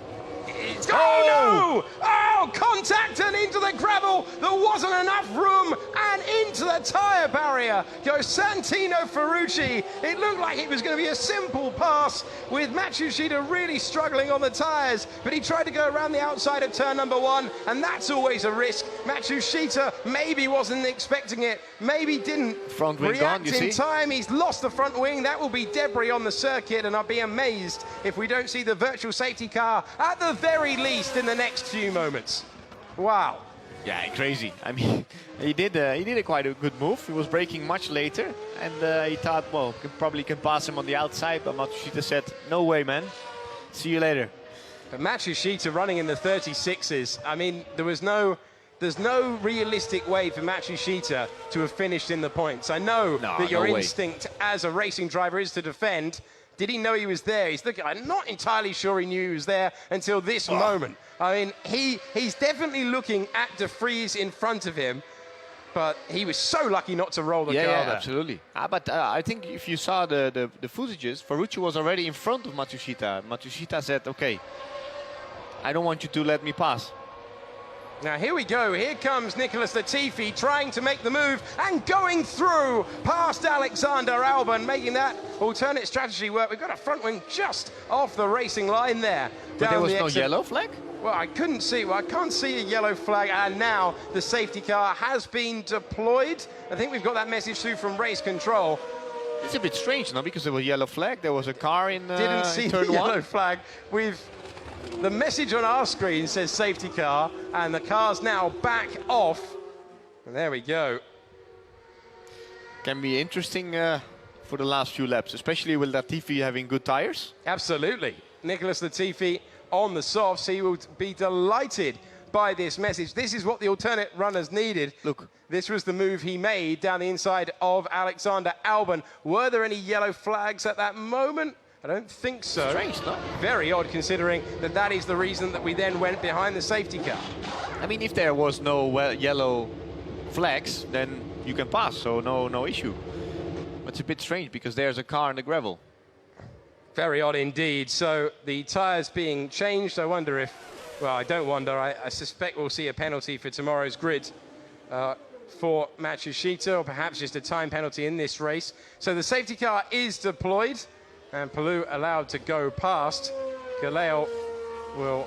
Oh, no! Oh, contact and into the gravel. There wasn't enough room, and into the tyre barrier goes Santino Ferrucci. It looked like it was going to be a simple pass with Matsushita really struggling on the tyres, but he tried to go around the outside of turn number 1, and that's always a risk. Matsushita maybe wasn't expecting it, maybe didn't front wing react gone, you in see? time. He's lost the front wing. That will be debris on the circuit, and I'll be amazed if we don't see the virtual safety car at the very least in the next few moments. Wow. Yeah, crazy. I mean, he did a quite a good move. He was braking much later, and he thought, well, probably can pass him on the outside, but Matsushita said, no way, man. See you later. But Matsushita running in the 36s, I mean, there's no realistic way for Matsushita to have finished in the points. I know that your instinct as a racing driver is to defend. Did he know he was there? He's looking. I'm not entirely sure he knew he was there until this moment. I mean, he's definitely looking at De Vries in front of him, but he was so lucky not to roll the car there. Absolutely. But I think if you saw the footages, Ferrucci was already in front of Matsushita. Matsushita said, okay, I don't want you to let me pass. Now here we go, here comes Nicholas Latifi trying to make the move and going through past Alexander Albon, making that alternate strategy work. We've got a front wing just off the racing line there. But there was no yellow flag? Well, I can't see a yellow flag, and now the safety car has been deployed. I think we've got that message through from race control. It's a bit strange, no? Because there was a yellow flag, there was a car in Didn't see the yellow flag. The message on our screen says safety car, and the car's now back off. And there we go. Can be interesting for the last few laps, especially with Latifi having good tires. Absolutely. Nicholas Latifi on the softs. He will be delighted by this message. This is what the alternate runners needed. Look. This was the move he made down the inside of Alexander Albon. Were there any yellow flags at that moment? I don't think so. Strange, no? Very odd, considering that is the reason that we then went behind the safety car. I mean, if there was no yellow flags, then you can pass, so no issue. But it's a bit strange because there's a car in the gravel. Very odd indeed. So the tyres being changed. I wonder if, well, I don't wonder. I suspect we'll see a penalty for tomorrow's grid for Matsushita, or perhaps just a time penalty in this race. So the safety car is deployed, and Palou allowed to go past. Galeo will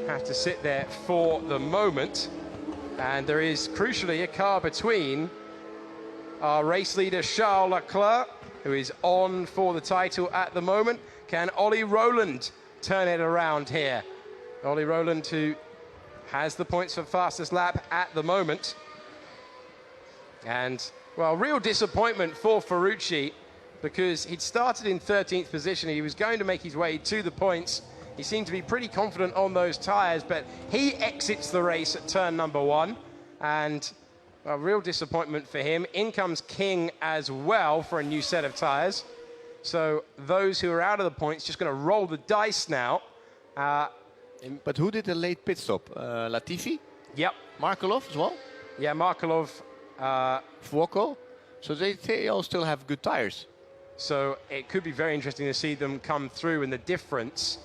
have to sit there for the moment. And there is, crucially, a car between our race leader, Charles Leclerc, who is on for the title at the moment. Can Ollie Rowland turn it around here? Ollie Rowland, who has the points for fastest lap at the moment. And, well, real disappointment for Ferrucci, because he'd started in 13th position. He was going to make his way to the points. He seemed to be pretty confident on those tyres, but he exits the race at turn number 1. And a real disappointment for him. In comes King as well for a new set of tyres. So those who are out of the points just going to roll the dice now. But who did the late pit stop? Latifi? Yep. Markelov as well. Yeah, Markelov. Fuoco. So they all still have good tires. So it could be very interesting to see them come through and the difference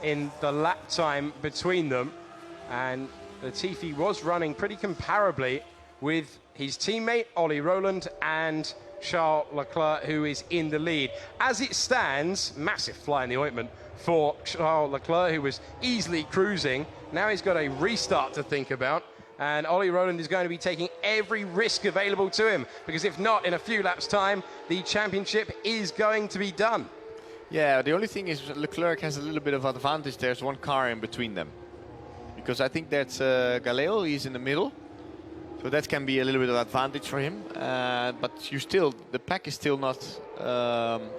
in the lap time between them. And Latifi was running pretty comparably with his teammate Ollie Rowland and Charles Leclerc, who is in the lead. As it stands, massive fly in the ointment for Charles Leclerc, who was easily cruising. Now he's got a restart to think about. And Ollie Rowland is going to be taking every risk available to him, because if not, in a few laps' time, the championship is going to be done. Yeah, the only thing is Leclerc has a little bit of advantage. There's one car in between them. Because I think that's Galeo, he's in the middle. So that can be a little bit of advantage for him. But the pack is still not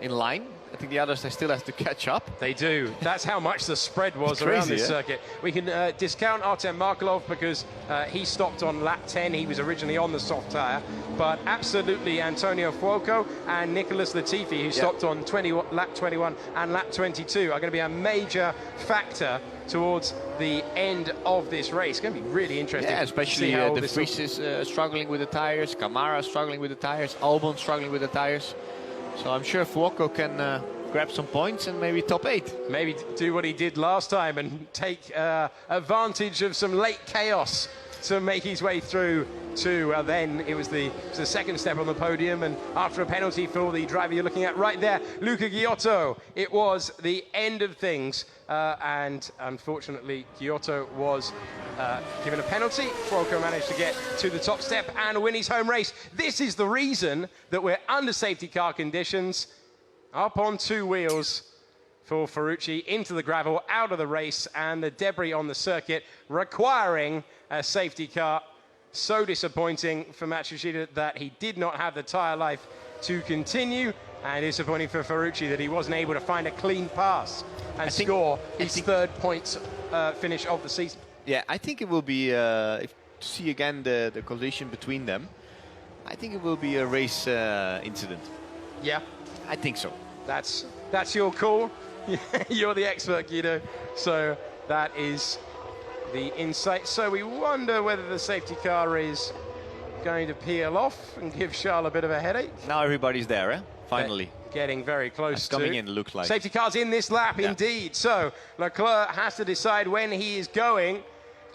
in line. I think the others, they still have to catch up. They do. That's how much the spread was around this circuit. We can discount Artem Markelov because he stopped on lap 10. He was originally on the soft tyre. But absolutely Antonio Fuoco and Nicholas Latifi, who stopped on lap 21 and lap 22, are going to be a major factor towards the end of this race. It's going to be really interesting. Yeah, especially De Vries is struggling with the tires, Camara struggling with the tires, Albon struggling with the tires. So I'm sure Fuoco can grab some points and maybe top 8. Maybe do what he did last time and take advantage of some late chaos to make his way through to then it was the second step on the podium, and after a penalty for the driver you're looking at right there, Luca Giotto, it was the end of things, and unfortunately Giotto was given a penalty. Fuoco managed to get to the top step and win his home race. This is the reason that we're under safety car conditions, up on 2 wheels for Ferrucci, into the gravel, out of the race, and the debris on the circuit requiring a safety car. So disappointing for Matsushita that he did not have the tyre life to continue, and disappointing for Ferrucci that he wasn't able to find a clean pass and score his third points finish of the season. Yeah, I think it will be, to see again the collision between them, I think it will be a race incident. Yeah? I think so. That's your call. You're the expert, Guido. So that is the insight. So we wonder whether the safety car is going to peel off and give Charles a bit of a headache. Now everybody's there, eh? Finally. Getting very close to. Coming in, looks like. Safety car's in this lap, indeed. So Leclerc has to decide when he is going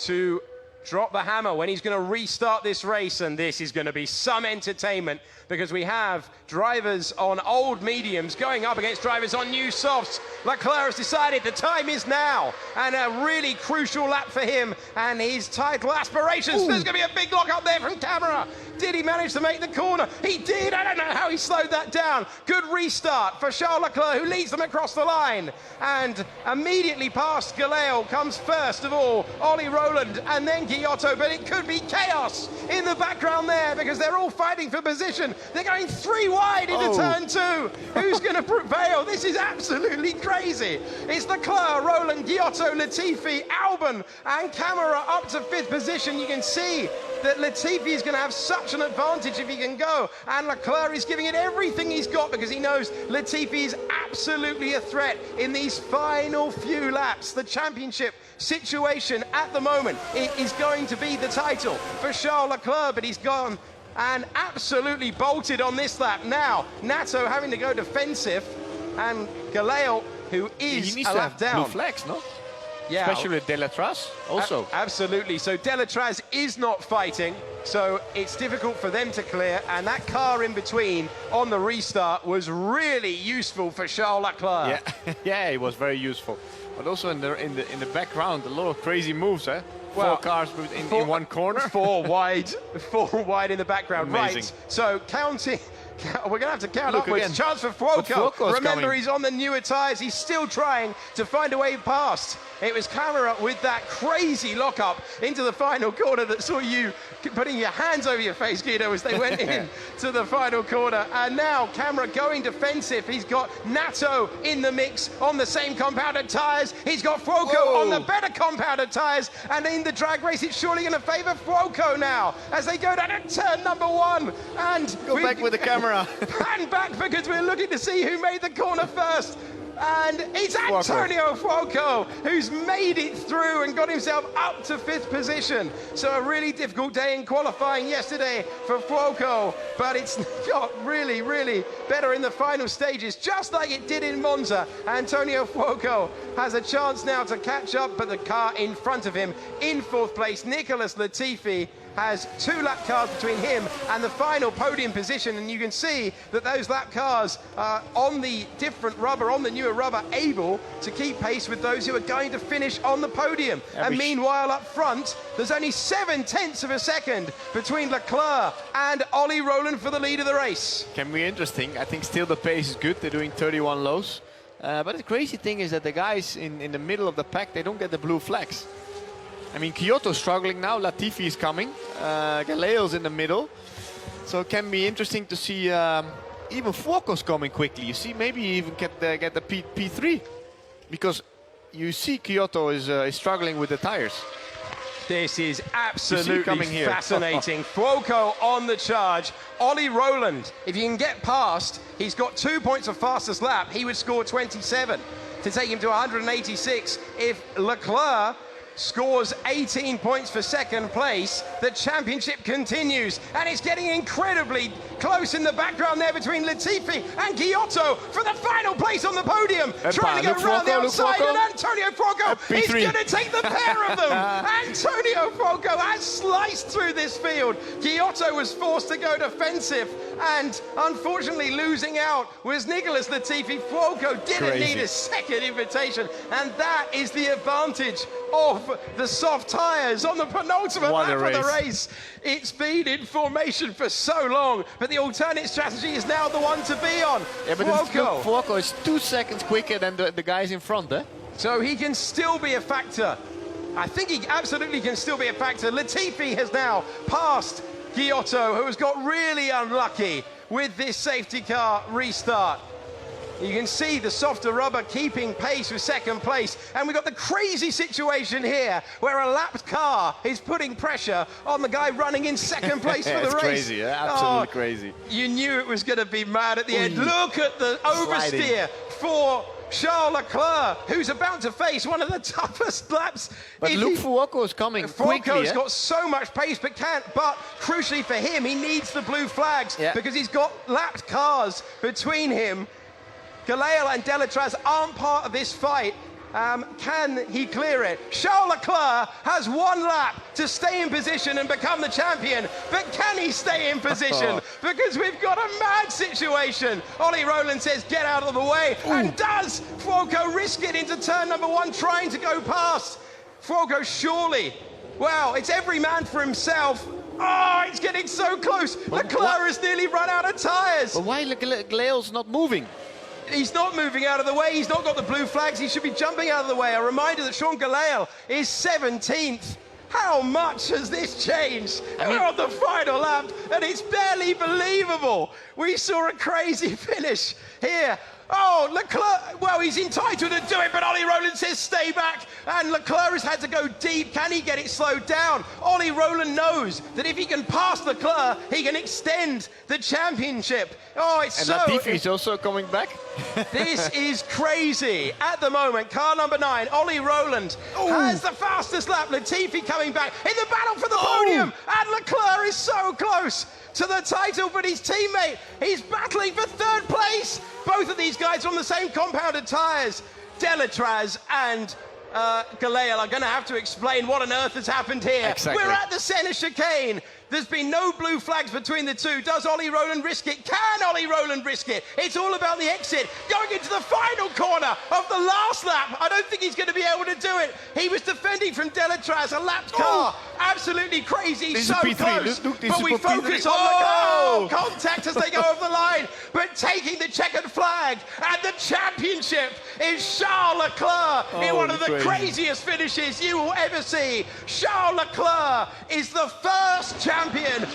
to drop the hammer, when he's going to restart this race, and this is going to be some entertainment because we have drivers on old mediums going up against drivers on new softs. Leclerc has decided the time is now, and a really crucial lap for him and his title aspirations. There's going to be a big lock up there from camera. Did he manage to make the corner? He did. I don't know how he slowed that down. Good restart for Charles Leclerc, who leads them across the line. And immediately past Galeo comes first of all Ollie Rowland and then Giotto, but it could be chaos in the background there because they're all fighting for position. They're going 3 wide into turn 2. Who's going to prevail? This is absolutely crazy. It's Leclerc, Rowland, Giotto, Latifi, Albon and Camara up to 5th position. You can see that Latifi is going to have such an advantage if he can go, and Leclerc is giving it everything he's got because he knows Latifi is absolutely a threat in these final few laps. The championship situation at the moment, it is going to be the title for Charles Leclerc, but he's gone and absolutely bolted on this lap. Now Nato having to go defensive, and Galeo, who is a lap down. Blue flags, no? Yeah. Especially with Delatraz also. Absolutely. So Delatraz is not fighting, so it's difficult for them to clear, and that car in between on the restart was really useful for Charles Leclerc. Yeah, yeah, it was very useful. But also in the background, a lot of crazy moves, eh? Well, 4 cars in one corner. 4 wide in the background. Amazing. Right. So counting. We're going to have to count Look upwards. Again. Chance for Fuoco. Remember, coming. he's on the newer tyres. He's still trying to find a way past. It was Camara with that crazy lock-up into the final corner that saw you putting your hands over your face, Guido, as they went in to the final corner. And now Camara going defensive. He's got Nato in the mix on the same compounded tyres. He's got Fuoco on the better compounded tyres. And in the drag race, it's surely going to favour Fuoco now as they go down to turn number 1. And go back with the camera. Pan back because we're looking to see who made the corner first. And it's Antonio Fuoco who's made it through and got himself up to 5th position. So a really difficult day in qualifying yesterday for Fuoco, but it's got really, really better in the final stages, just like it did in Monza. Antonio Fuoco has a chance now to catch up, but the car in front of him in 4th place, Nicholas Latifi, has 2 lap cars between him and the final podium position, and you can see that those lap cars are on the different rubber, on the newer rubber, able to keep pace with those who are going to finish on the podium. And meanwhile up front, there's only 7/10 of a second between Leclerc and Ollie Rowland for the lead of the race. Can be interesting. I think still the pace is good. They're doing 31 lows. But the crazy thing is that the guys in the middle of the pack, they don't get the blue flags. I mean, Kyoto's struggling now, Latifi is coming, Galeo's in the middle. So it can be interesting to see even Fuoco's coming quickly. You see, maybe even get the P3. Because you see Kyoto is struggling with the tires. This is absolutely fascinating. Fuoco on the charge. Ollie Rowland, if you can get past, he's got 2 points of fastest lap. He would score 27 to take him to 186. If Leclerc scores 18 points for 2nd place, the championship continues, and it's getting incredibly close in the background there between Latifi and Kyoto for the final place on the podium, trying to go round the outside, and Antonio Fuoco is going to take the pair of them. Antonio Fuoco has sliced through this field. Kyoto was forced to go defensive, and unfortunately losing out was Nicholas Latifi. Fuoco didn't need a second invitation, and that is the advantage of the soft tyres on the penultimate lap of the race. It's been in formation for so long, but the alternate strategy is now the one to be on. Yeah, but Fuoco is 2 seconds quicker than the guys in front, eh? So he can still be a factor. I think he absolutely can still be a factor. Latifi has now passed Kyoto, who has got really unlucky with this safety car restart. You can see the softer rubber keeping pace with 2nd place. And we've got the crazy situation here where a lapped car is putting pressure on the guy running in 2nd place for the race. It's crazy, yeah? Absolutely crazy. You knew it was going to be mad at the end. Look at the oversteer for Charles Leclerc, who's about to face one of the toughest laps. But look, Fuoco's coming quickly. Fuoco's got so much pace, but crucially for him, he needs the blue flags because he's got lapped cars between him. Galeo and Delatraz aren't part of this fight. Can he clear it? Charles Leclerc has 1 lap to stay in position and become the champion, but can he stay in position? Because we've got a mad situation. Ollie Rowland says, get out of the way, and does. Fuoco risk it into turn number 1, trying to go past. Fuoco surely. Well, it's every man for himself. Oh, it's getting so close. Leclerc has nearly run out of tyres. But why Galeo's not moving? He's not moving out of the way. He's not got the blue flags. He should be jumping out of the way. A reminder that Sean Galeo is 17th. How much has this changed? We're on the final lap, and it's barely believable. We saw a crazy finish here. Oh, Leclerc, well, he's entitled to do it, but Ollie Rowland says stay back, and Leclerc has had to go deep. Can he get it slowed down? Ollie Rowland knows that if he can pass Leclerc, he can extend the championship. Oh, it's so... And Latifi is also coming back. This is crazy. At the moment, car number 9, Ollie Rowland, has the fastest lap. Latifi coming back in the battle for the podium, and Leclerc is so close to the title, but his teammate, he's battling for 3rd place. Both of these guys are on the same compounded tyres. Delatraz and Galeo are going to have to explain what on earth has happened here. Exactly. We're at the centre chicane. There's been no blue flags between the two. Does Ollie Rowland risk it? Can Ollie Rowland risk it? It's all about the exit. Going into the final corner of the last lap. I don't think he's going to be able to do it. He was defending from Delatraz, a lapped car. Absolutely crazy. So close. But we focus on the contact as they go over the line. But taking the checkered flag, and the championship is Charles Leclerc in one of the craziest finishes you will ever see. Charles Leclerc is the first champion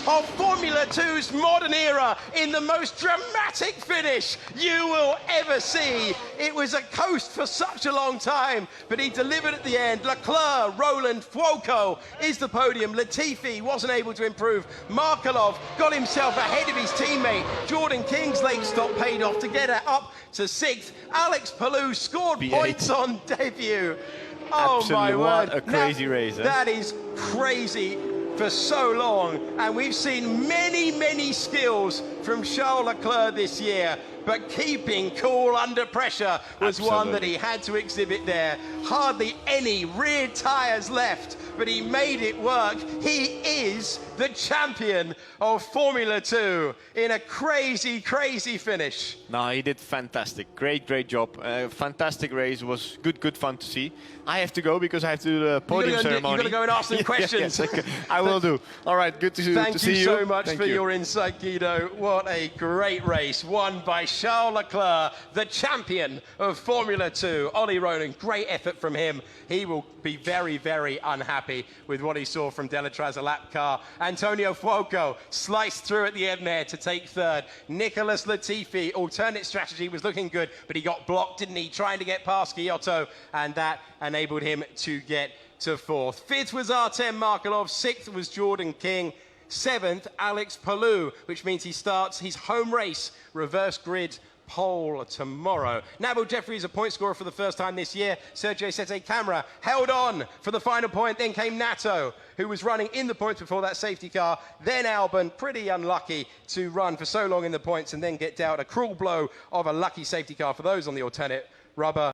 of Formula 2's modern era in the most dramatic finish you will ever see. It was a coast for such a long time, but he delivered at the end. Leclerc, Rowland, Fuoco is the podium. Latifi wasn't able to improve. Markelov got himself ahead of his teammate Jordan Kingsley stop paid off to get it up to 6th. Alex Palou scored P8. points on debut. Oh my word. What a crazy race. That is crazy for so long. And we've seen many skills from Charles Leclerc this year. But keeping cool under pressure was one that he had to exhibit there. Hardly any rear tyres left, but he made it work. He is the champion of Formula 2 in a crazy finish. No, he did fantastic. Great job. Fantastic race. Was good fun to see. I have to go because I have to do the podium ceremony. You've got to go and ask them questions. Yes, I will do. All right, good to see you. Thank you so much for your insight, Guido. What a great race, won by Charles Leclerc, the champion of Formula 2. Ollie Ronan, great effort from him. He will be very unhappy with what he saw from Delatraz, a lap car. Antonio Fuoco sliced through at the end there to take 3rd. Nicholas Latifi, alternate strategy was looking good, but he got blocked, didn't he? Trying to get past Giotto, and that enabled him to get to 4th. 5th was Artem Markelov, 6th was Jordan King, 7th Alex Palou, which means he starts his home race reverse grid pole tomorrow. Nabil Jeffrey is a point scorer for the first time this year. Sergio Sette Camara held on for the final point. Then came Nato, who was running in the points before that safety car. Then Albon, pretty unlucky to run for so long in the points and then get dealt a cruel blow of a lucky safety car for those on the alternate rubber.